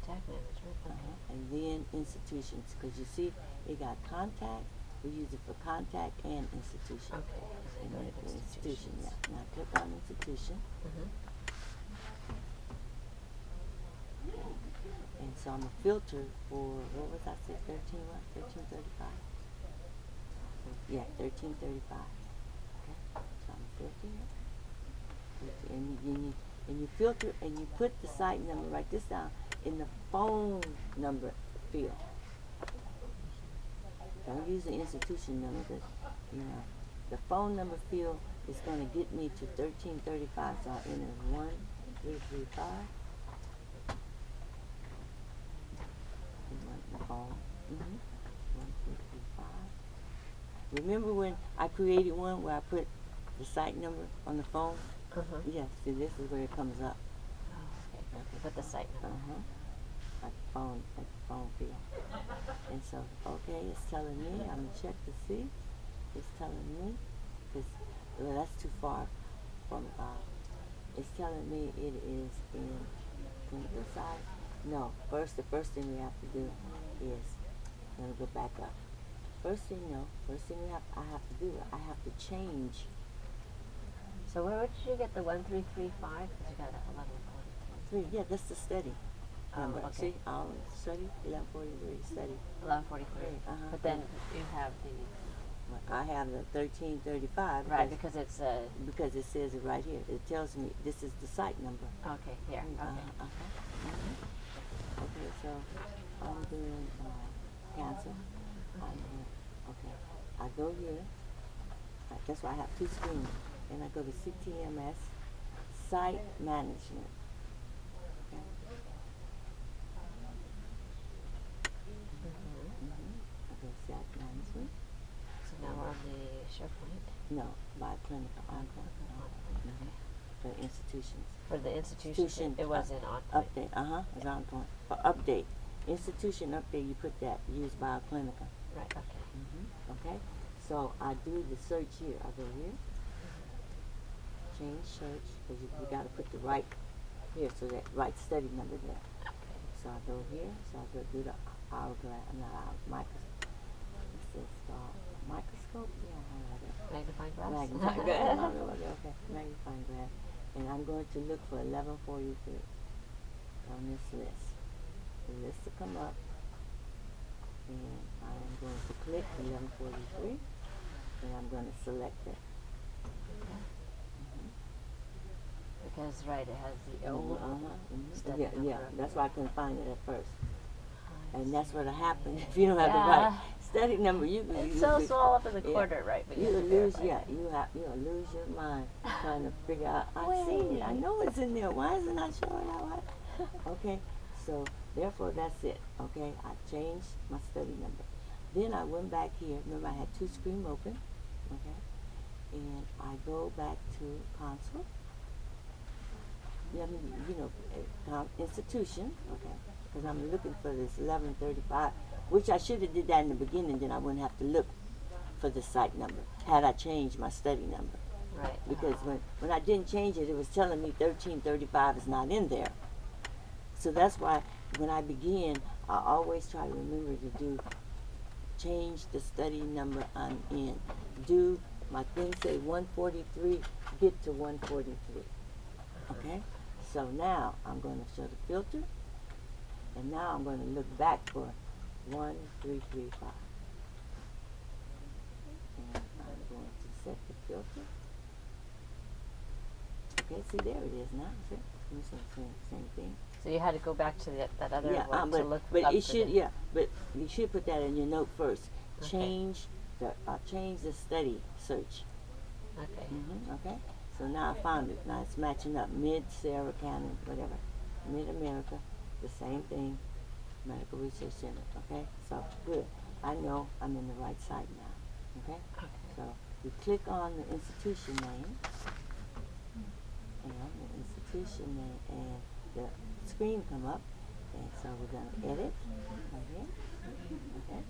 Contact management. Okay. And then institutions, because you see it got contact. We use it for contact and institution. Okay. So And go then to the institution, institutions. yeah. Now click on institution. And so I'm a filter for, what was I say, 1335? Yeah, 1335. Okay, so I'm filtering it. And you filter and you put the site number, write this down, in the phone number field. Don't use the institution number, because, the phone number field is going to get me to 1335, so I enter 1335. Phone. 1335. Remember when I created one where I put the site number on the phone? Yes, see, this is where it comes up. Okay. Put the site number. At the phone field. And so, okay, it's telling me, I'm going to check to see. It's telling me, because that's too far from, it's telling me it is in clinical side. No, the first thing we have to do is, I'm going to go back up. First thing I have to do, I have to change. So where did you get the 1335? Because you got 1143. Yeah, that's the study. Okay. See, I'll study 1143 study. 1143. But then you have the. I have the 1335. Right, because it's because it says it right here. It tells me this is the site number. Okay, here. Okay. Okay, so I'm doing cancel. Okay, I go here. That's why I have two screens. And I go to CTMS, Site Management. Okay. I go Site Management. So now we're on the SharePoint. No, by clinical OnPoint. For institutions. For the institution, it was in OnPoint. Update, it's OnPoint. For update. Institution update, you put that, used by clinical. Right, okay. Okay? So I do the search here. I go here. Change search, because you got to put the right here, so that right study number there. So I go here, so I go do the microscope. It says microscope? Yeah, I know that. Magnifying glass? Magnifying glass. Okay, magnifying glass. And I'm going to look for 1143 on this list. The list will come up, and I'm going to click 1143, and I'm going to select it. Because, right, it has the old study number. Yeah, that's why I couldn't find it at first. And that's what'll happen if you don't have the right study number. It's so small up in the corner, right? But you'll lose your mind trying to figure out. I see it. I know it's in there. Why is it not showing out? Okay, so therefore that's it. Okay, I changed my study number. Then I went back here. Remember, I had two screens open. Okay, and I go back to console. Yeah, I mean, you know, institution, okay, because I'm looking for this 1135, which I should have did that in the beginning, then I wouldn't have to look for the site number, had I changed my study number. Right. Because when I didn't change it, it was telling me 1335 is not in there. So that's why when I begin, I always try to remember to change the study number I'm in. Do my thing say 143, get to 143. Okay? So now I'm going to show the filter, and now I'm going to look back for 1335. And I'm going to set the filter. Okay, see, there it is now. See? Same thing. So you had to go back to that other one to look but up it for should, the- yeah, but you should put that in your note first. Okay. Change the study search. Okay. Okay. So now I found it. Now it's matching up. Mid-Sarah County, whatever. Mid-America, the same thing. Medical Research Center. Okay. So good. I know I'm in the right site now. Okay. So you click on the institution name, and the institution name, and the screen come up, and so we're going to edit right here. Okay.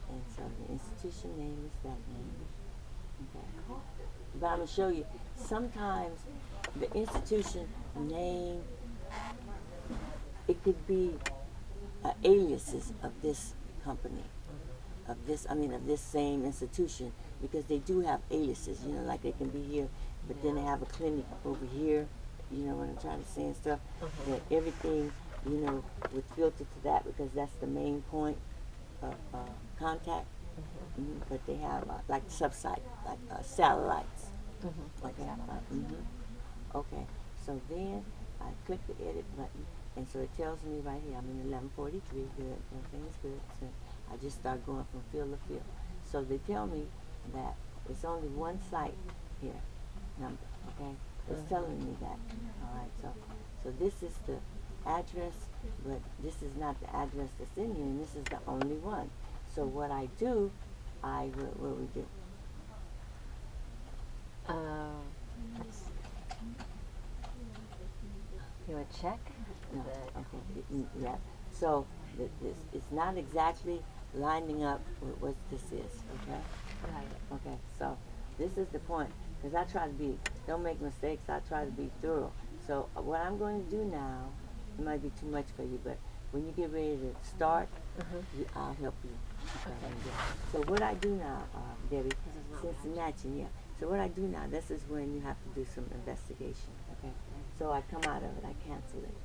And so the institution name is that name. Okay. But I'm going to show you, sometimes the institution name, it could be aliases of this company, of this same institution, because they do have aliases, you know, like they can be here, but then they have a clinic over here, you know what I'm trying to say and stuff, that everything, you know, would filter to that because that's the main point of contact. But they have like sub-site, like satellites. Okay. Okay. So then I click the edit button, and so it tells me right here I'm in 1143. Good. Everything is good. So I just start going from field to field. So they tell me that it's only one site here number. Okay. It's telling me that. All right. So this is the address, but this is not the address that's in here, and this is the only one. So what I do, what we do? You would check? No, okay, yeah. So it's not exactly lining up with what this is, okay? Right. Okay, so this is the point, because I try to don't make mistakes, I try to be thorough. So what I'm going to do now, it might be too much for you, but when you get ready to start, I'll help you. Okay. So what I do now, Debbie, since it's matching, yeah. So what I do now, this is when you have to do some investigation, okay? So I come out of it, I cancel it,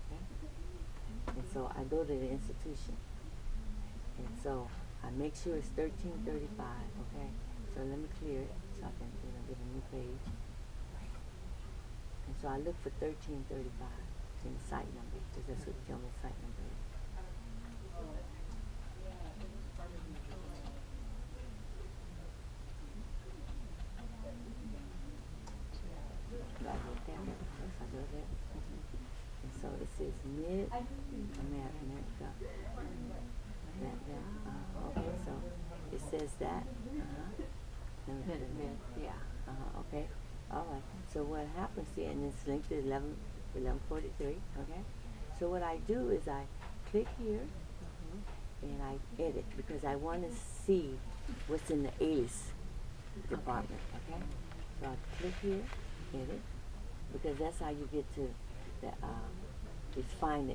okay? And so I go to the institution. And so I make sure it's 1335, okay? So let me clear it so I can get a new page. And so I look for 1335 in the site number, because that's what tell me the site number is. And so it says Mid-America. Okay, so it says that. Okay. All right. So what happens here, and it's linked to 1143. Okay. So what I do is I click here, and I edit because I want to see what's in the alias department. Okay. So I click here, edit, because that's how you get to the it's find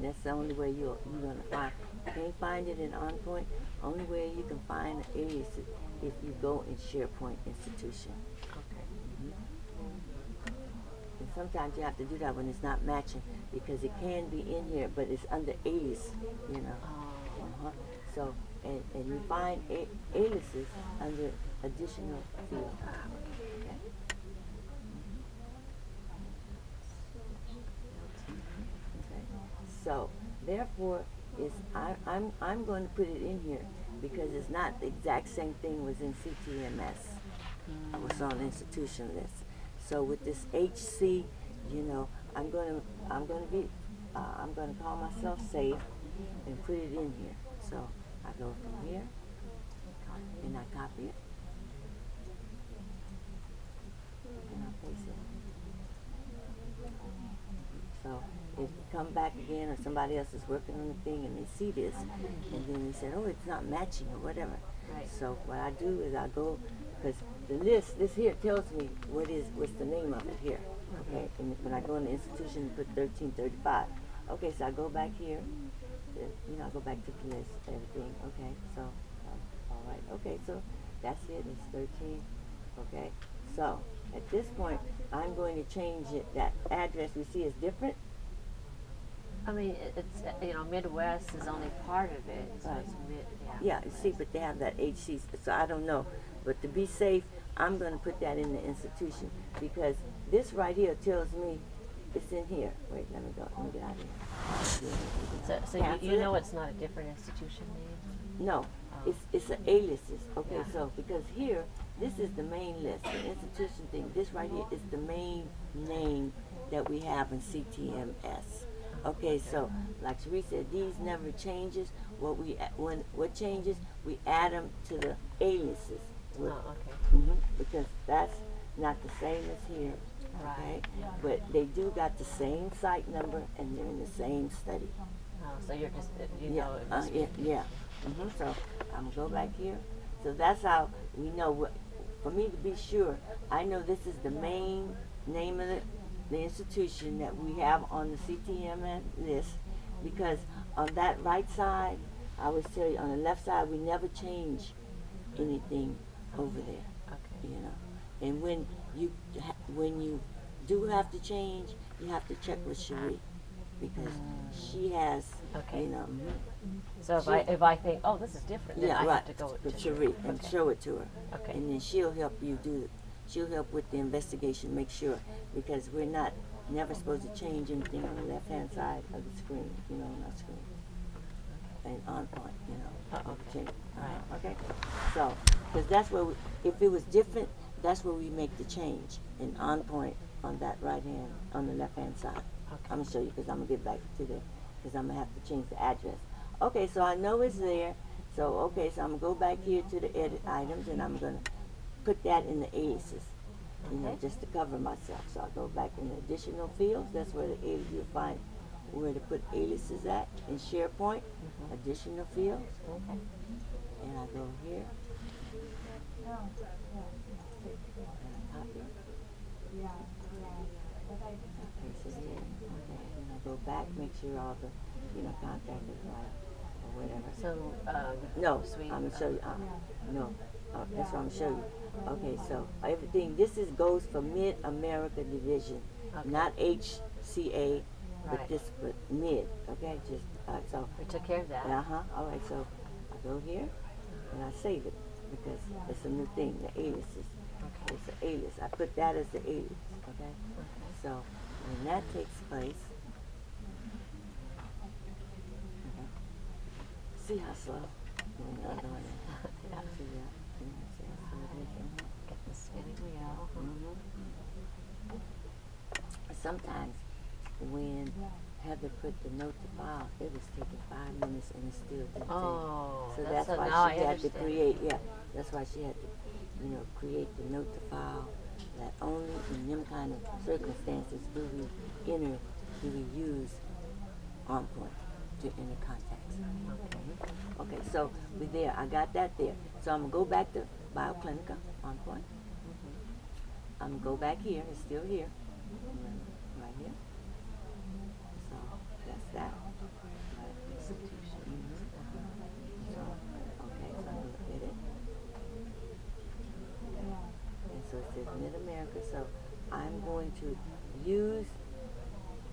that's the only way you're gonna find. You can't find it in OnPoint. Only way you can find the alias is if you go in SharePoint institution. Okay. And sometimes you have to do that when it's not matching, because it can be in here, but it's under alias, you know. So and you find aliases under additional field. Okay. So therefore, I'm going to put it in here because it's not the exact same thing was in CTMS. Was on the institution list. So with this HC, you know, I'm going to call myself safe and put it in here. So I go from here and I copy it. come back again, or somebody else is working on the thing and they see this, and then they said, oh, it's not matching or whatever. Right. So what I do is I go, because the list, this here tells me what's the name of it here. Okay, and when I go in the institution, put 1335. Okay, so I go back here, I go back to the list, everything. Okay, so, all right. Okay, so that's it. It's 13. Okay, so at this point, I'm going to change it. That address we see is different. I mean, it's Midwest is only part of it, so Right. it's mid. Yeah, you see, but they have that HC, so I don't know. But to be safe, I'm going to put that in the institution, because this right here tells me it's in here. Wait, let me go. Let me get out of here. So Cancel you it. know it's not a different institution name? No, Oh. it's an aliases. Okay, Yeah. so because here, this is the main list, the institution thing. This right here is the main name that we have in CTMS. Okay, so like Sheree said, these never changes. What changes? We add them to the aliases. Oh, okay. Because that's not the same as here. Okay, but they do got the same site number and they're in the same study. Oh, so you're just Yeah, it must be- yeah. So I'm gonna go back here. So that's how we know what. For me to be sure, I know this is the main name of the institution that we have on the CTM list, because on that right side, I always tell you, on the left side, we never change anything over there. Okay. And when you do have to change, you have to check with Cherie, because she has, Okay. mhm. So if I think, oh, this is different, then Yeah, I right. have to go with to Cherie and Okay. show it to her. Okay. And then she'll help you do it. She'll help with the investigation, make sure, because we're never supposed to change anything on the left-hand side of the screen, on our screen. And on point, okay. change. Right. Okay. So, because that's where if it was different, that's where we make the change in on point on that right hand, on the left-hand side. Okay. I'm gonna show you, because I'm gonna get back to the, because I'm gonna have to change the address. Okay, so I know it's there. So so I'm gonna go back here to the edit items, and I'm gonna put that in the aliases, Okay. just to cover myself. So I'll go back in the additional fields. That's where you'll find where to put aliases at in SharePoint. Additional fields, Okay. and I go here. And I copy. Paste it in. Okay, and I go back, make sure all the contact is right or whatever. So No, sweet. I'm gonna show you. No, that's what I'm gonna show you. Okay, so everything. This goes for Mid America Division, Okay. not HCA, but Right. but Mid. Okay, just so. We took care of that. All right, so I go here and I save it, because it's a new thing. The aliases. Okay. It's an alias. I put that as the alias. Okay. So when that takes place. Okay. See how slow? When the other one is. Yeah. See that? See how slow it is? Get the spinning wheel. Sometimes when Heather put the note to file, it was taking 5 minutes and it still didn't Oh, take. So that's that's now why I she had to understand. create, that's why she had to, create the note to file, that only in them kind of circumstances do we use on point to enter contacts. Okay, so we're there. I got that there. So I'm gonna go back to Bioclinica on point. I'm gonna go back here. It's still here. Right here. So that's that. So, okay, so I'm gonna edit. And so it says Mid-America. So I'm going to use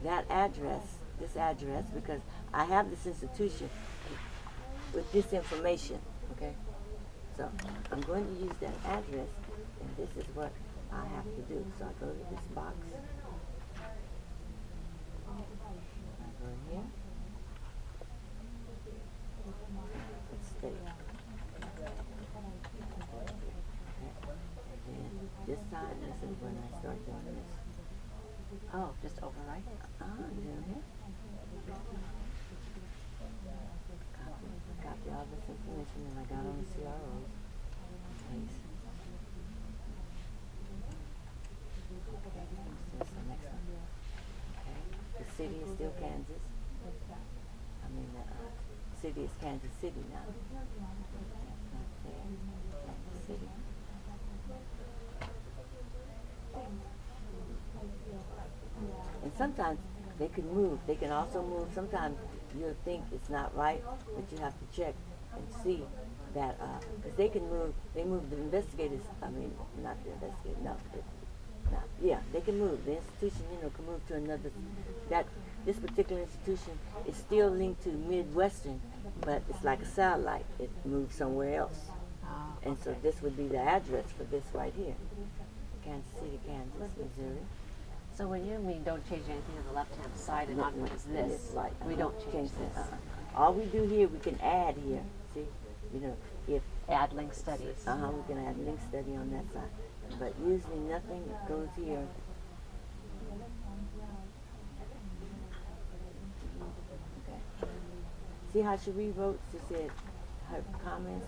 that address, this address, because I have this institution with this information, okay? So I'm going to use that address, and this is what I have to do. So I go to this box. I go in here. Let's stay. And then this time, this is when I start doing this. Oh, just overwrite it. Down here. Copy all this information that I got on the CROs. Paste. Okay, let's do the next one. Okay, the city is still Kansas. I mean, the city is Kansas City now. That's not there. Kansas City. And sometimes they can move. They can also move. Sometimes you'll think it's not right, but you have to check and see that, because they can move. They move the investigators. I mean, not the investigators. No, yeah, they can move. The institution, can move to another. This particular institution is still linked to Midwestern, but it's like a satellite. It moves somewhere else. And so this would be the address for this right here. Kansas City, Kansas, Missouri. So when you mean don't change anything on the left-hand side and on what is this, right. we don't change this. All we do here, we can add here. See, if Add link studies. we can add link study on that side. But usually nothing goes here. Okay. See how she rewrote? She said her comments.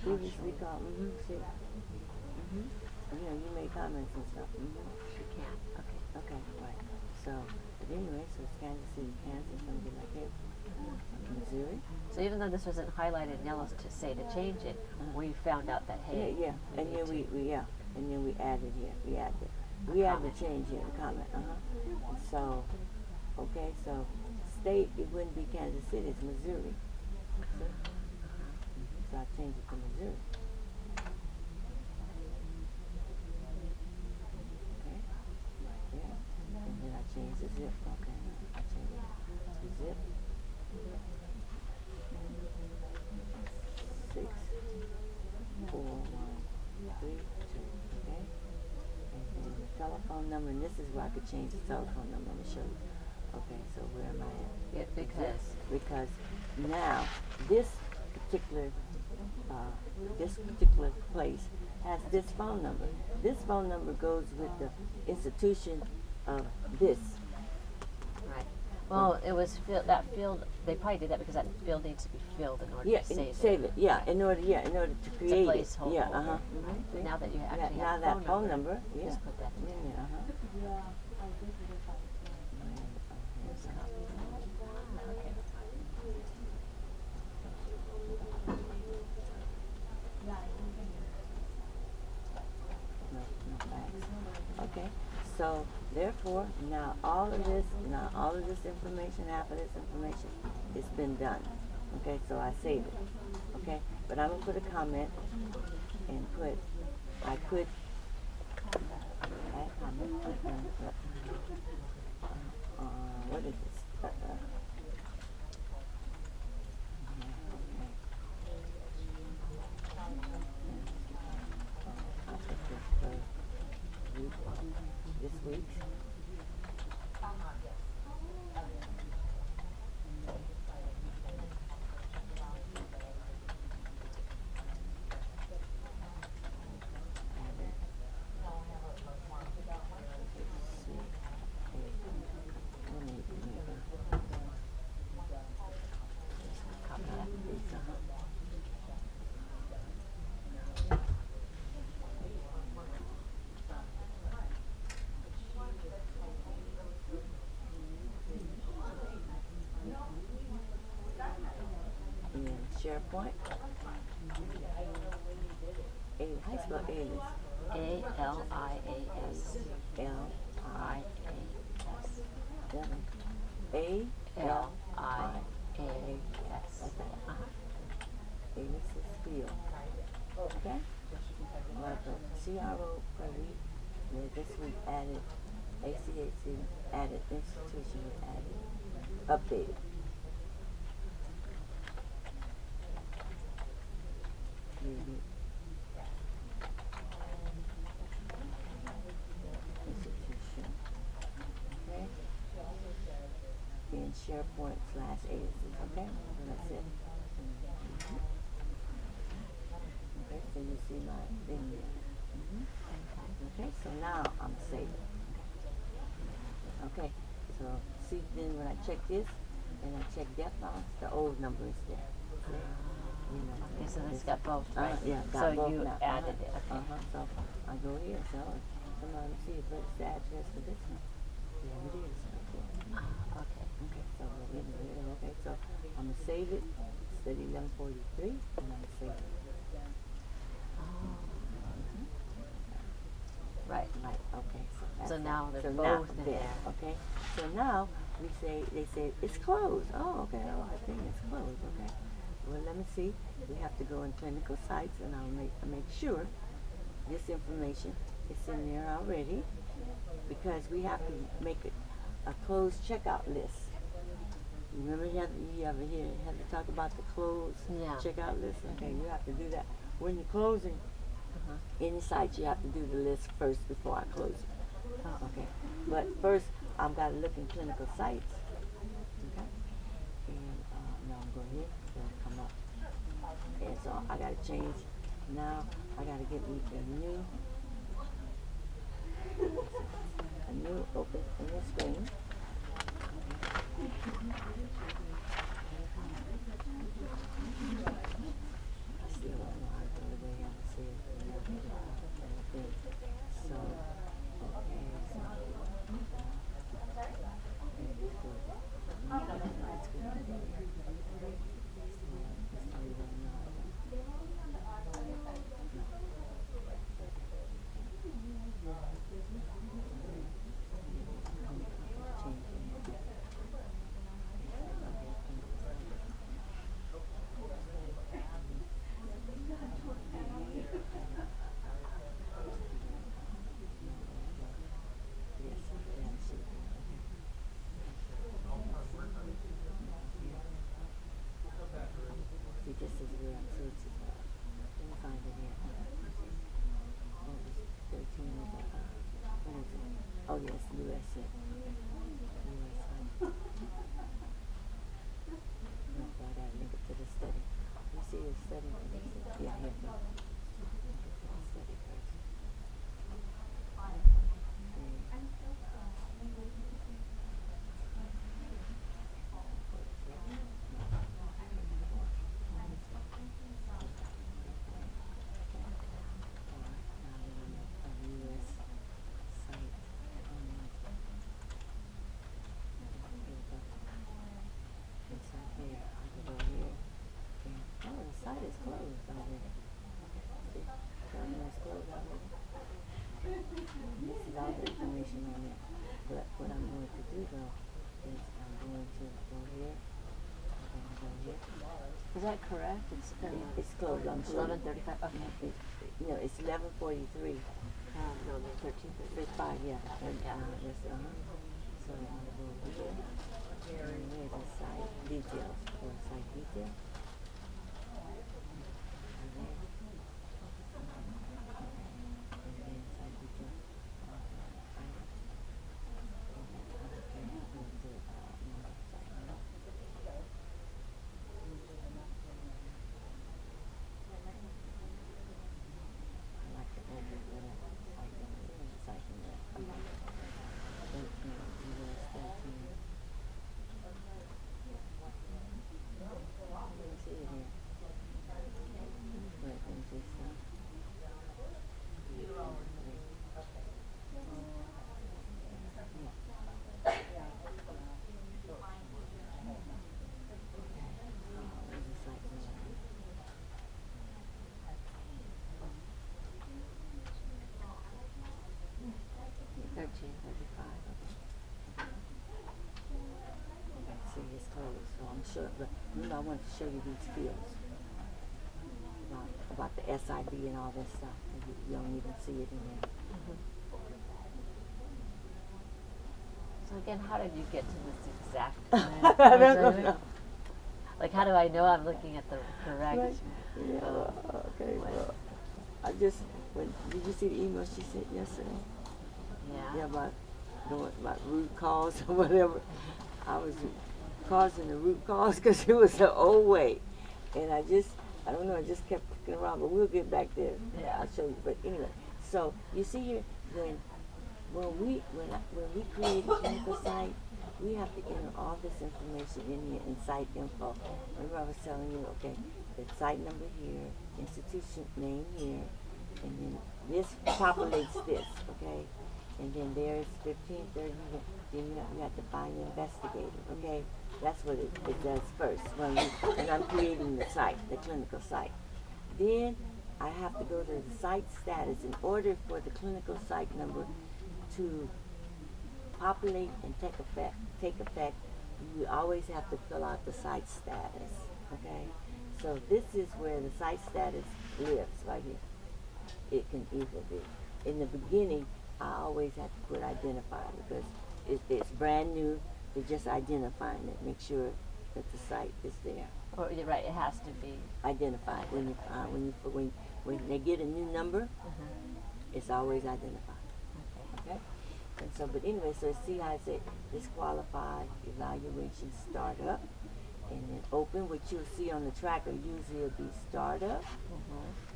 Previously called. See. You made comments and stuff. She can. Okay. Okay. Right. So, but anyway, so it's Kansas City, Kansas. Something like here. Missouri. So even though this wasn't highlighted in yellow to say to change it, we found out that hey. Yeah. And then we added here. We added the change here, the comment. So, okay. So, state it wouldn't be Kansas City. It's Missouri. So I changed it to Missouri. Okay. Right there. And then I changed the zip. Okay. I changed it to zip. 6 4 1 3 2. Okay. And then the telephone number, and this is where I could change the telephone number. Let me show you. Okay, so where am I at? Yeah, Because now this particular place has this phone number. This phone number goes with the institution of this. Right. Well, it was that field. They probably did that because that field needs to be filled in order to save it. Yeah, in order to create it. Placeholder. Yeah, Now that you actually now have that phone number, just put that in there. Okay. No facts. Okay, so therefore, now all of this information, half of this information, it's been done. Okay, so I save it. Okay, but I'm gonna put a comment and add comment. What is this? This week. SharePoint. How you spell alias? A-L-I-A-S. L-I-A-S. A-L-I-A-S. Alias is field. Okay? Like a CRO query. This week added ACAC, added institution, added updated. Institution. Okay? Then SharePoint / aliases. Okay? That's it. Okay, so you see my thing there. Okay, so now I'm saving. Okay, so see then when I check this and I check DEFCON, the old number is there. Okay, so it's got both, right? Yeah, got so both you now. added it. Okay. So I go here, so somebody see what's the address for this one. There it is. Okay. Okay, so we're getting rid of. Okay, so I'm gonna save it. Study 1143, and I'm gonna save it. Right. Right. Okay. So that's So now they're so both now in there. there. Okay. So now they say it's closed. Oh, okay. Oh, I think it's closed. Okay. Well, let me see. We have to go in clinical sites, and I'll make sure this information is in there already, because we have to make a closed checkout list. Remember, you ever had to talk about the closed checkout list? Okay, you have to do that when you're closing. Any site, you have to do the list first before I close it. Okay, but first I've got to look in clinical sites. Okay, and now I'm going here. It'll come up, and so I got to change. Now I got to get me a new open in the screen. I still don't know how to do the way I see it. So, okay, so that's good. See, this is where I'm searching. Let me find it here. Oh, it's 13 is what is it? Oh, yes, USA. USA. No, I gotta link it to the study. You see the study? Yeah, here it goes. Link it to the study first. The site is closed already. See, it's closed already. This is all the information on it. But what I'm going to do though is I'm going to go here. I'm going to go here. Is that correct? It's closed. I'm sure. 11:35. Okay. No, it's 11:43. No, the 13:35. Yeah. And, yes, So I'm going to go here. And where's the site details? Or site details? See, it's closed, so I'm sure. But remember, I wanted to show you these fields about the SIB and all that stuff. You don't even see it in there. So again, how did you get to this exact? I don't know. Like, how do I know I'm looking at the correct? Right. Yeah. Okay. Well, I just did you see the email she sent yesterday? Yeah. Yeah, about root cause or whatever. I was causing the root cause because it was the old way, and I don't know, I just kept kicking around. But we'll get back there. Yeah. I'll show you. But anyway, so you see here when we create a clinical site, we have to enter all this information in here in site info. Remember I was telling you, okay, the site number here, institution name here, and then this populates this, okay? and then there's 1530. Then you have to find the investigator. Okay, that's what it does first. And I'm creating the site, the clinical site. Then I have to go to the site status. In order for the clinical site number to populate and take effect, you always have to fill out the site status. Okay, so this is where the site status lives right here. It can either be in the beginning. I always have to put identifier because it's brand new. They're just identifying it. Make sure that the site is there. Or you're right, it has to be Identified when they get a new number. It's always identified. Okay. And so, but anyway, so see how I say disqualified, evaluation, startup, and then open. What you'll see on the tracker usually will be startup,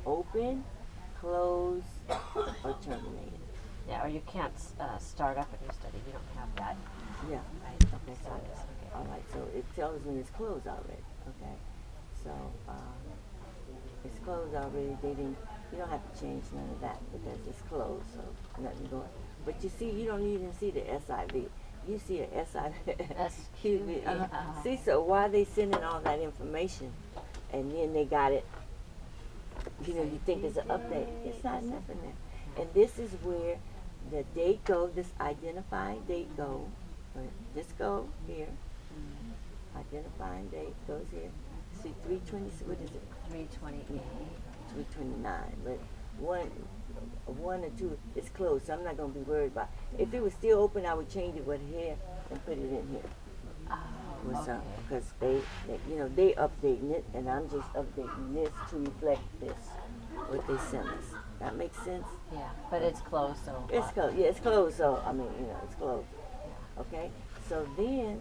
open, close, or terminated. Yeah, or you can't start up a new study. You don't have that. Yeah. Right. Okay. So, all right. So it tells when it's closed already. Okay. So it's closed already. You don't have to change none of that because it's closed. So nothing going. But you see, you don't even see the SIV. You see a SIV. See, so why are they sending all that information, and then they got it? You know, you think it's an update. It's not nothing there. And this is where the date go. This identifying date go. This go here. Identifying date goes here. See, 320. What is it? 328. 329. But one or two is closed, so I'm not going to be worried about it. If it was still open, I would change it right here and put it in here. Okay. Because they updating it, and I'm just updating this to reflect this, what they sent us. That makes sense? Yeah, but it's closed, so. It's closed. Yeah, it's closed, so, I mean, it's closed. Okay? So then,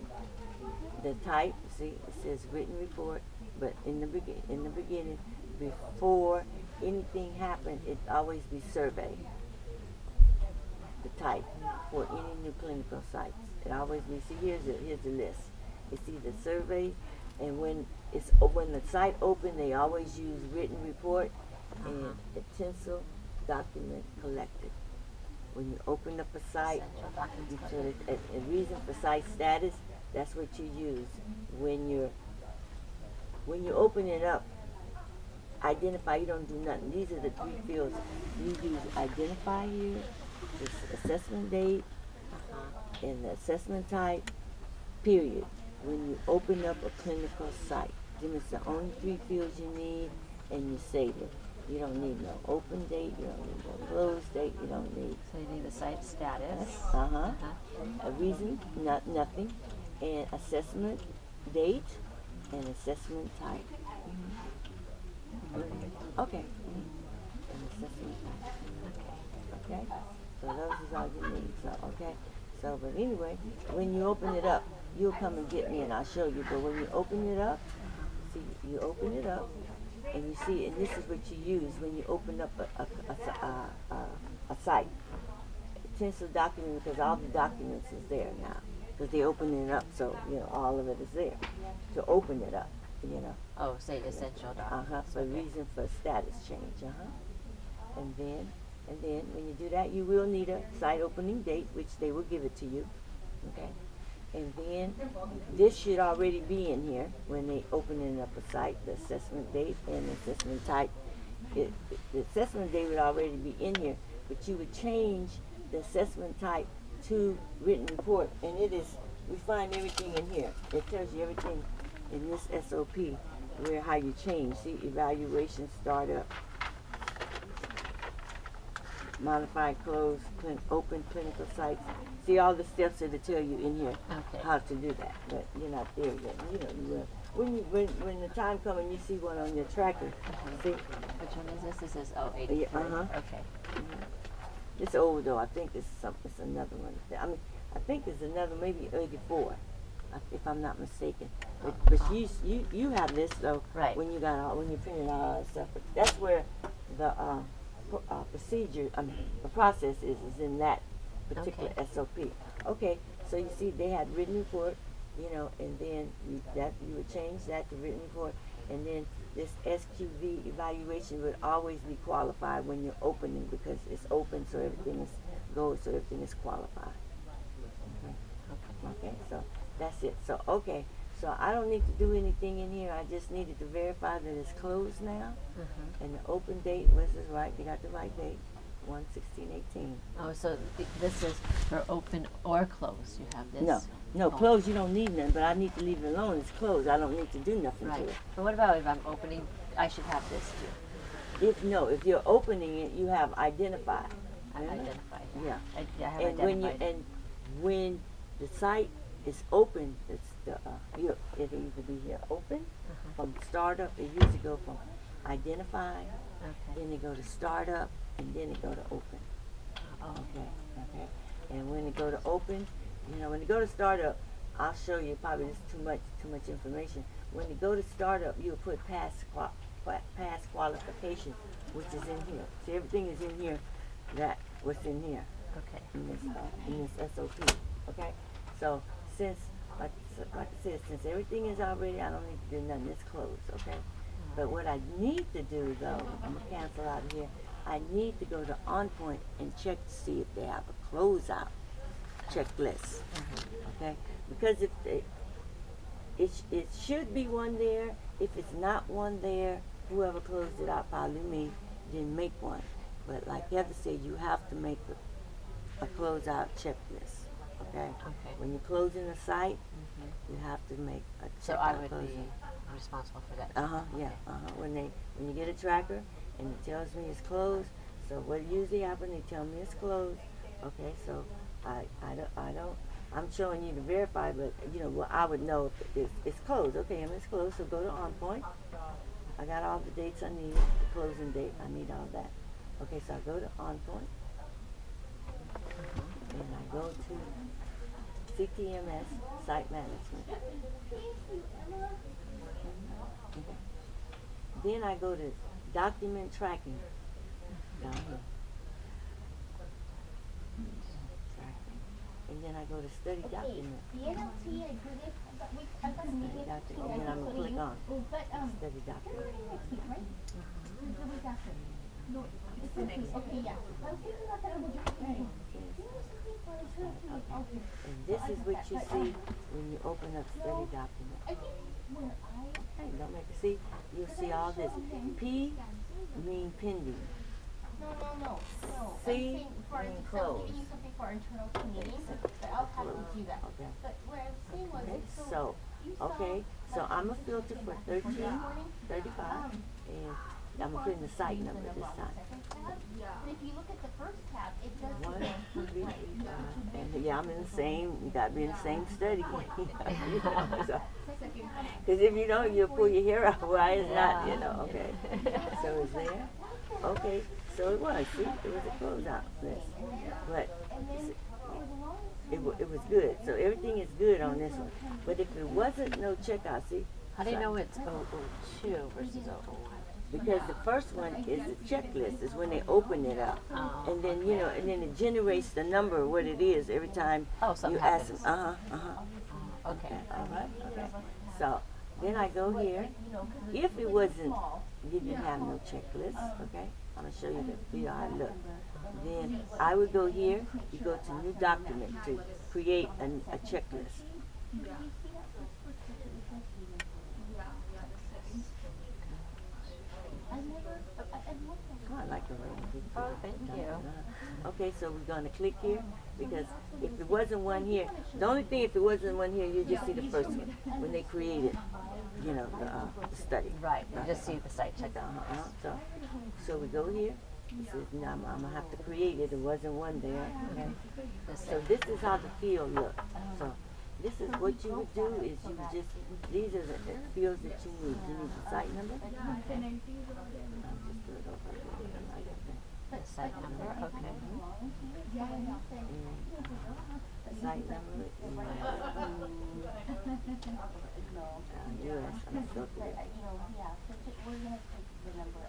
the type, see, it says written report, but in the beginning, before anything happened, it always be survey. The type for any new clinical sites. It always be, see, here's the list. It's either survey, and when the site open, they always use written report and utensil document collected. When you open up a site, a reason for site status, that's what you use. When you open it up, identify, you don't do nothing. These are the three fields. You use identify here, this assessment date, and the assessment type, period. When you open up a clinical site, then it's the only three fields you need, and you save it. You don't need no open date, you don't need no close date, you don't need. So you need the site status. A reason, nothing, and assessment date, and assessment type. Okay. And assessment type. Okay. So those is all you need. So okay. So but anyway, when you open it up, you'll come and get me and I'll show you. But when you open it up, see, you open it up and you see, and this is what you use when you open up a site. Utensil document, because all the documents is there now. Because they're opening it up, so all of it is there to open it up. Oh, say essential documents. For reason for status change. And then when you do that, you will need a site opening date, which they will give it to you. Okay. And then this should already be in here when they opening up a site, the assessment date and the assessment type. The assessment date would already be in here, but you would change the assessment type to written report, and it is, we find everything in here. It tells you everything in this SOP, where how you change. See, evaluation, startup, modify, close, open clinical sites. See all the steps that tell you in here how to do that, but you're not there yet. You will. When the time comes and you see one on your tracker, see? Which one is this? This is 83. Okay. It's old though. I think it's another one. I mean, I think it's another, maybe 84, if I'm not mistaken. But you have this though. Right. When you printed all that stuff. But that's where the procedure, the process is in that particular SOP. Okay. So you see, they had written report, and then you would change that to written report, and then this SQV evaluation would always be qualified when you're opening because it's open, so everything is go so everything is qualified. Okay, so that's it. So, okay, so I don't need to do anything in here. I just needed to verify that it's closed now. And the open date was right. They got the right date, 1/16/18. Oh, so this is for open or closed. You have this. No, closed. You don't need none, but I need to leave it alone. It's closed. I don't need to do nothing Right. to it. But what about if I'm opening? I should have this too. If you're opening it, you have identified. I Remember? identified. Yeah. I have And identified. when the site is open, it's it'll either be here open from startup. It usually go from identify, Okay. then it go to startup, and then it go to open. Oh. Okay. And when it go to open, when it go to startup, I'll show you. Probably this is too much information. When you go to startup, you'll put past qualification, which is in here. See, everything is in here. What's in here Okay. in this SOP. Okay. So since, like I said, since everything is already, I don't need to do nothing. It's closed. Okay. But what I need to do, though, I'm gonna cancel out of here. I need to go to OnPoint and check to see if they have a closeout checklist. Okay, because it should be one there. If it's not one there, whoever closed it out, probably me, didn't make one. But like Heather said, you have to make a closeout checklist. Okay. When you're closing a site, you have to make a checkout. So I would closeout. be responsible for that. Yeah. When you get a tracker and it tells me it's closed, so what usually happens? They tell me it's closed. Okay, so I'm showing you to verify, but I would know if it's closed. Okay, and it's closed. So go to OnPoint. I got all the dates I need. The closing date, I need all that. Okay, so I go to OnPoint and I go to CTMS Site Management. Okay. Then I go to Document Tracking down here. And then I go to Study Document. Study Document. And then I'm going to click on Study Document. And this is what you see when you open up Study Document. Okay, don't make it see. You'll see all this. P mean pending. No. C mean closed. something for our internal meeting, but I'll have to do that. Okay. But what I was saying was, Okay, so I'm going to filter for 1335, and I'm going to put in the site number this time. But if you look at the first tab, it does 1, 2, 3, 4, 5. And I'm in the same, you got to be in the same study. Because if you don't, you'll pull your hair out. Why it's not, okay. So it's there. Okay, so it was. See, it was a closeout list. But it was good. So everything is good on this one. But if it wasn't no checkout, see? How do you know it's 002 versus 001? Because the first one is the checklist, is when they open it up. And then, and then it generates the number, what it is, every time you ask them. Okay. All right. Okay. So then I go here. If it wasn't, didn't have no checklist, okay? I'm going to show you the view how it looks. Then I would go here. You go to New Document to create a checklist. Oh, I like the way you did that. Oh, thank you. Okay, so we're going to click here, because if it wasn't one here, the only thing, if it wasn't one here, you just see the first one when they created, the study. Right. You just see the site check out. So we go here. It says, now I'm going to have to create it. There wasn't one there. Okay. So this is how the field looks. So this is what you would do is you would just, these are the fields that you need. You need the site number. I'll just do it over here. The site number, okay. Site number is US. I'm still there. Site number.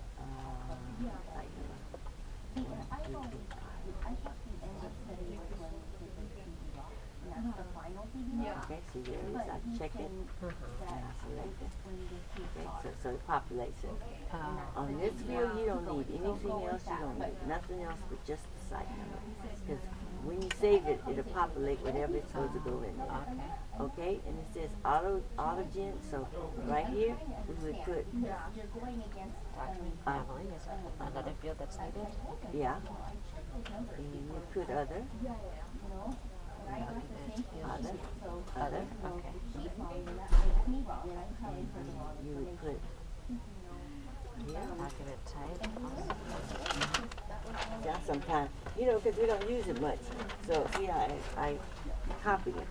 Okay, so there it is. I check it and I select it. Okay, so so it populates it. On this field, you don't need anything else. You don't need nothing else but just the site number. Because when you save it, it'll populate whatever it's supposed to go in there. Okay? And it says autogen. So right here, we would put Family is another field that's needed. yeah, and you put other, other, Other. Okay. and you would put here. Document type. Yeah, sometimes, you know, because we don't use it much. So, see, I copied it.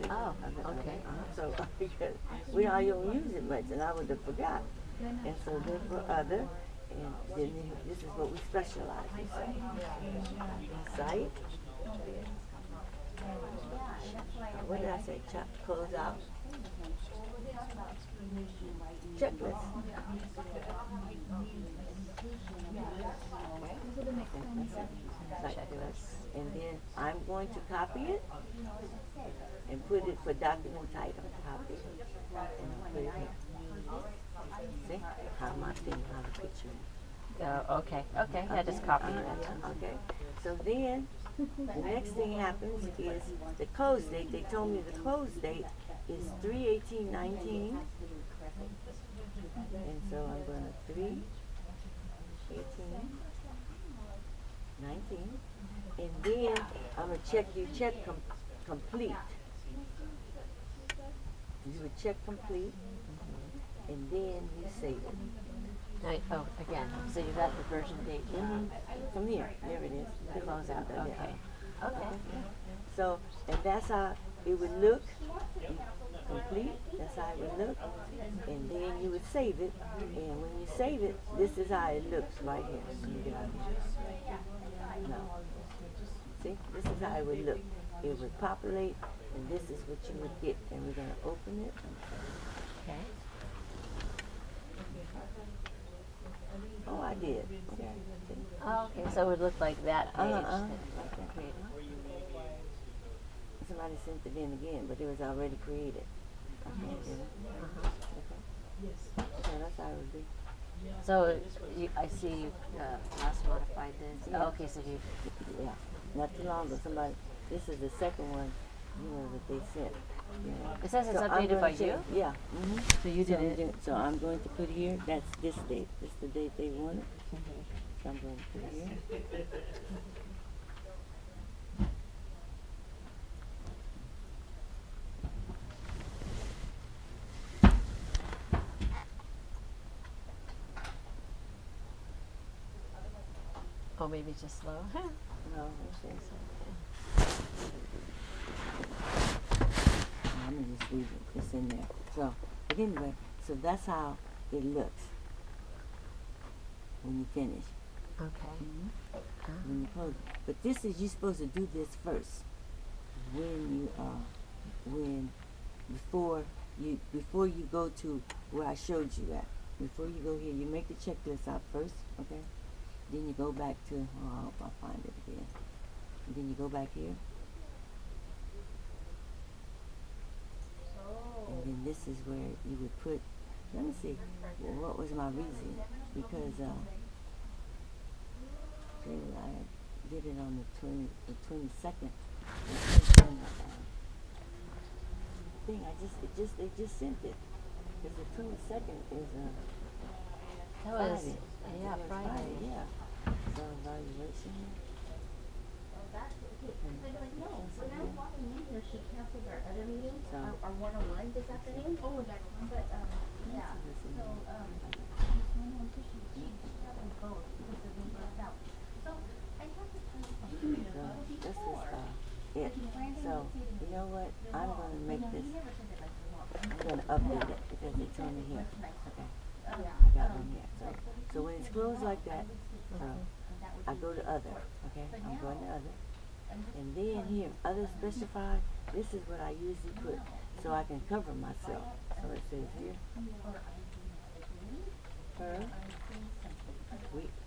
See? Oh, okay. So, because we don't use it much, and I would have forgot. And so then for other, and then this is what we specialize in. Site. What did I say? Close out. Checklist. Checklist. And then I'm going to copy it and put it for document title. Copy it and put it here. See how my thing, how the picture. Okay. Okay. Yeah, just copy that. Yeah, okay. So then the next thing happens is the close date. They told me the close date is 3/18/19. And so I'm going to 3/18/19. And then I'm going to check, you check complete. You would check complete. And then you save it. Right. Oh, again. So you got the version date. From here. There it is. The close out. Okay. Okay. So, and that's how it would look. Complete. That's how it would look. And then you would save it. And when you save it, this is how it looks right here. You got it. Now, see, this is how it would look. It would populate, and this is what you would get. And we're going to open it. Okay. Oh, I did. Okay. Oh, okay. So it would look like that page. that you created. Somebody sent it in again, but it was already created. Okay. Okay. Okay, that's how it would be. So I see you last modified this. Yeah. Oh, okay. So you. Yeah. Not too long ago, somebody. This is the second one, you know, that they sent. You know. It says it's I'm updated gonna by check- you. Yeah. So you So, did it. so I'm going to put here. That's this date. This is the date they wanted. So I'm going to put here. Oh, maybe just slow. No, okay. I'm gonna just leave it. It's in there. So, but anyway, so that's how it looks when you finish. Okay. When you close it. But this is, you're supposed to do this first. When you before you go to where I showed you at. Before you go here, you make the checklist out first, okay? Then you go back to, I hope I find it again. And then you go back here. And then this is where you would put, let me see, well, what was my reason? Because I did it on the 22nd. Thing, they just sent it. Because the 22nd is That was Friday. yeah Friday. Yeah. So evaluation. When I was walking in here, she canceled our other meeting, So. our one-on-one this afternoon. Oh, that one. But, yeah, so, she had them both because the meeting was out. So, I have to tell you something. So this is it. So you know what? I'm gonna make this. I'm gonna update it because they told me here. Okay. I got one here. So when it's closed like that, I go to other. Okay. I'm going to other. And then here, other specified. This is what I usually put so I can cover myself. So it says here.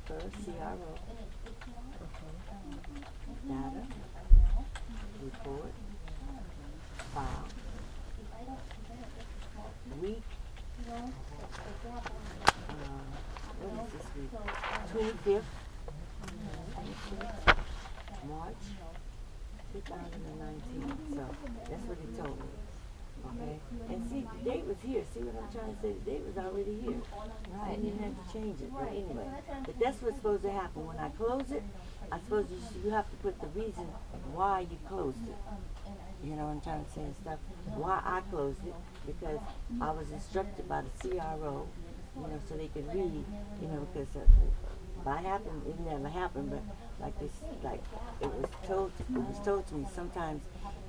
Per CRO. Data. Report. File. Week. 5th, March 2019. So that's what he told me. Okay? And see, the date was here. See what I'm trying to say? The date was already here. I didn't have to change it. But anyway, but that's what's supposed to happen. When I close it, I suppose you have to put the reason why you closed it. You know what I'm trying to say and stuff. Why I closed it, because I was instructed by the CRO, you know, so they could read, you know, because by happened, it never happened, but like this, like it was told to me, sometimes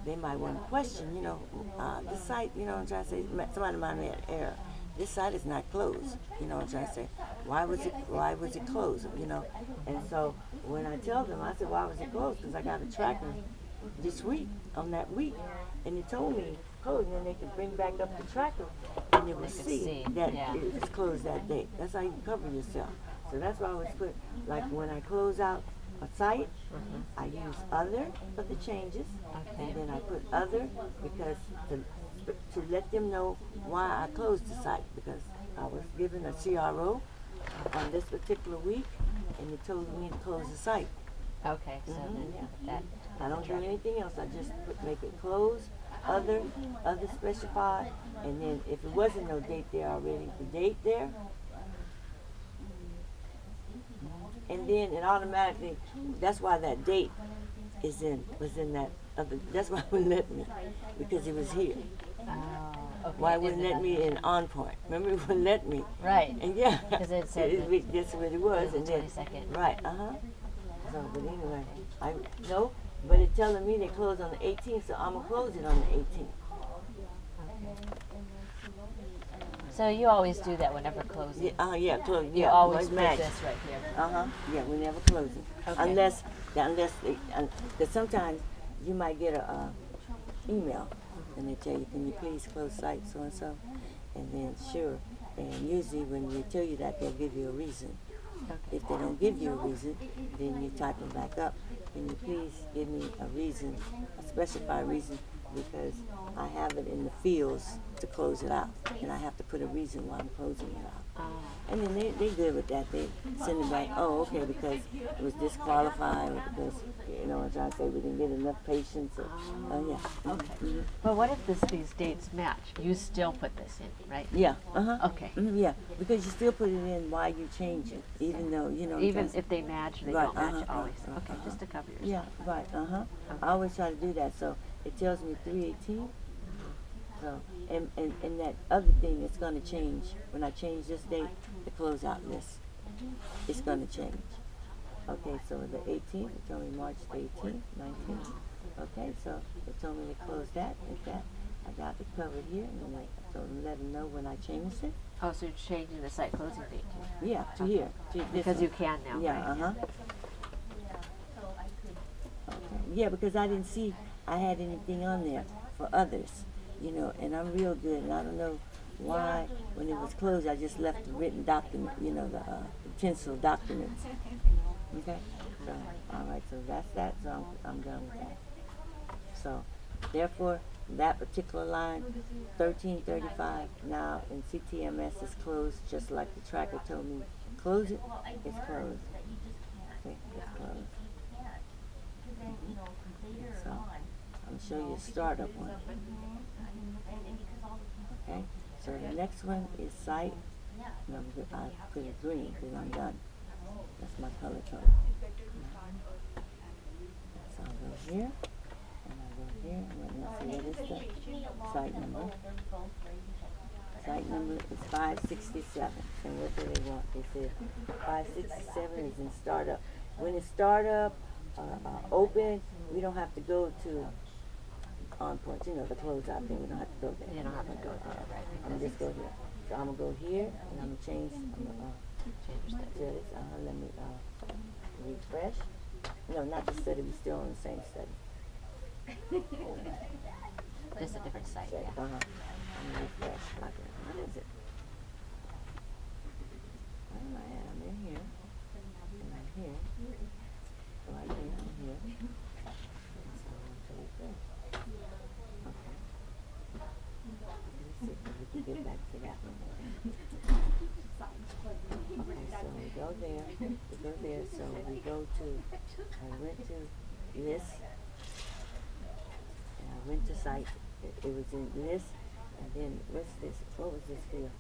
they might want to question, you know, this site, you know what I'm trying to say, somebody might have had error. This site is not closed, you know what I'm trying to say. Why was it closed, you know? And so when I tell them, I said, why was it closed? Because I got a tracker this week, on that week, and it told me closed, and then they could bring back up the tracker, and they would see that it was closed that day. That's how you cover yourself. So that's why I always put, like when I close out a site, I use other for the changes, and then I put other because to let them know why I closed the site, because I was given a CRO on this particular week, and it told me to close the site. Okay, so then that. I don't do anything else. I just make it close, other specified, and then if it wasn't no date there already, the date there, and then it automatically. That's why that date was in that other. That's why it wouldn't let me, because it was here. Oh, okay. Why it wouldn't let me in On Point? Remember, it wouldn't let me. Right. And yeah, because it said that's what it was, and then 22nd. right. So, but anyway, but it's telling me they close on the 18th, so I'm gonna close it on the 18th. So you always do that whenever closing. Yeah, close. You Yeah, always put match. this right here. Yeah, we never close it Okay. unless because sometimes you might get a email and they tell you, can you please close site so and so, and then sure. And usually when they tell you that, they'll give you a reason. Okay. If they don't give you a reason, then you type them back up. Can you please give me a reason, a specified reason, because I have it in the fields to close it out, and I have to put a reason why I'm closing it out. And then they good with that. They send it back, oh, okay, because it was disqualified, or because, you know, I'm trying to say we didn't get enough patients, or, yeah. Okay. But what if these dates match? You still put this in, right? Yeah, Okay. Yeah, because you still put it in why you change it, even though, you know. Even if they match, they don't match always. Okay, uh-huh. just to cover yourself. Yeah, right, I always try to do that, so it tells me 318. So, and that other thing is going to change. When I change this date, the closeout list, it's going to change. Okay, so the 18th, it told me March the 18th, 19th. Okay, so it told me to close that and that. I got it covered here, and then I told them, let them know when I changed it. Oh, so you're changing the site closing date too? Yeah, to here. To this Because one. you can now, Yeah, right? Okay. Yeah, because I didn't see I had anything on there for others, you know, and I'm real good, and I don't know why when it was closed I just left the written document, you know, the pencil documents. Okay, so all right, so that's that. So I'm done with that. So therefore, that particular line, 1335 now in CTMS is closed, just like the tracker told me. Close it. It's closed. Okay, it's closed. So I'm gonna show you a startup one. Okay, so the next one is site. And I put it green because I'm done. That's my color code. So I'll go here, and I'll go here, and let's see what is the site number. Site number is 567. And what do they want? They said 567 is in startup. When it's startup, open, we don't have to go to On Point, you know, the closeout thing. We don't have to go there. You don't have to go there, right? I'm just go here. So I'm gonna go here, and I'm gonna change. I'm gonna Change do this. Let me refresh. No, not the study. We're still on the same study. Just a different site, yeah. I'm gonna refresh. Okay. What is it? Where am I at? I'm in here. And I'm here. So I'm here. I'm here. And so I'm going to refresh. Okay. Let's see if we can get back to that one. Okay, so we go there, list, and I went to site. It was in list, and then what's this? What was this field?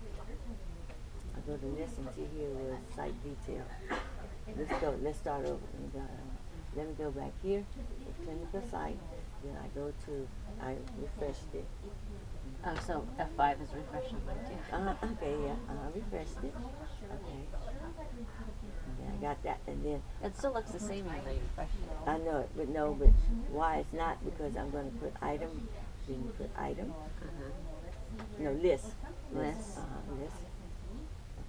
I go to list and see here was site detail. Let's start over. Let me go back here to clinical site. Then I refreshed it. Oh, so F5 is refresh on mine too. Okay, yeah, refreshed it. Okay. And then I got that, and then It still looks the same even though you refreshed it. I know it, but no, but why it's not? Because I'm going to put item, then you put item. No, list. List. List.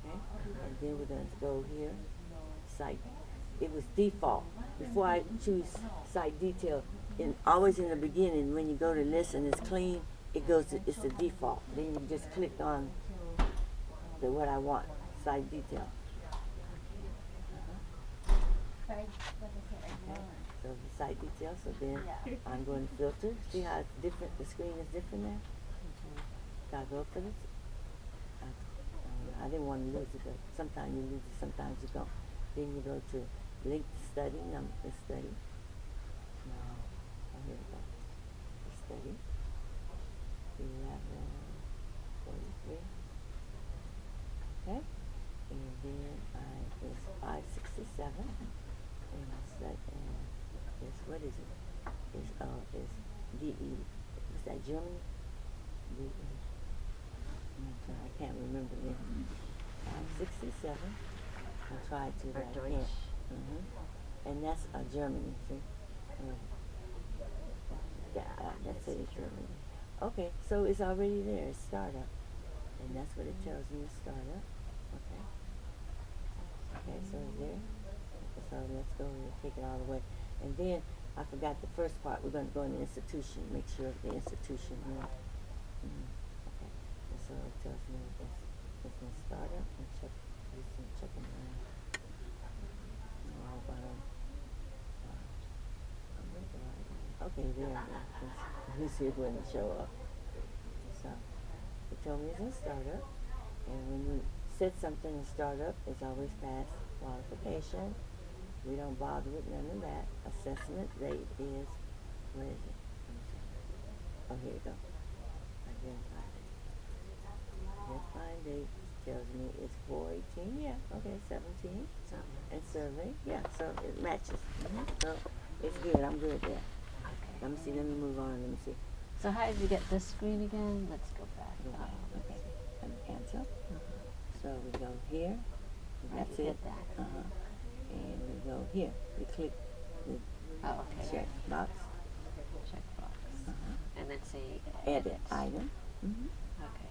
Okay. And then we're going to go here, site. It was default. Before I choose site detail, always in the beginning, when you go to list and it's clean, it's the default. Then you just click on what I want, site detail. Sorry, what is it right now? So the site detail, so then I'm going to filter. See how it's different, the screen is different there? So I go for this. I didn't want to lose it, but sometimes you lose it, sometimes you don't. Then you go to link to study, the study. No, here we go. The study. 1143. Okay. And then it's 567. And it's like, it's, what is it? It's DE. Is that Germany? DE. I can't remember it. 567. I tried to, but I can't. And that's Germany, see? That's it, Germany. Okay, so it's already there, it's startup. And that's what it tells me, startup. Okay. Okay, so it's there. So let's go and take it all the way. And then I forgot the first part. We're going to go in the institution, make sure the institution. Okay. And so it tells me it's going to start up and check. Checking around. Okay, there it is. Let me see if it wouldn't show up. So it told me it's in startup. And when you set something in startup, it's always past qualification. We don't bother with none of that. Assessment date is, where is it? Oh, here we go. Identify date. Identify date tells me it's 4/18. Yeah, okay, 17. And survey, yeah, so it matches. So it's good. I'm good there. Okay. Let me see. Let me move on. Let me see. So how did you get this screen again? Let's go back. Okay. Let me cancel. So we go here. That's you it. did that. And we go here. We click the check box. Check box. And then say Edit item. Okay.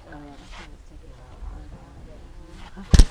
Oh yeah, that's why it's taking a while.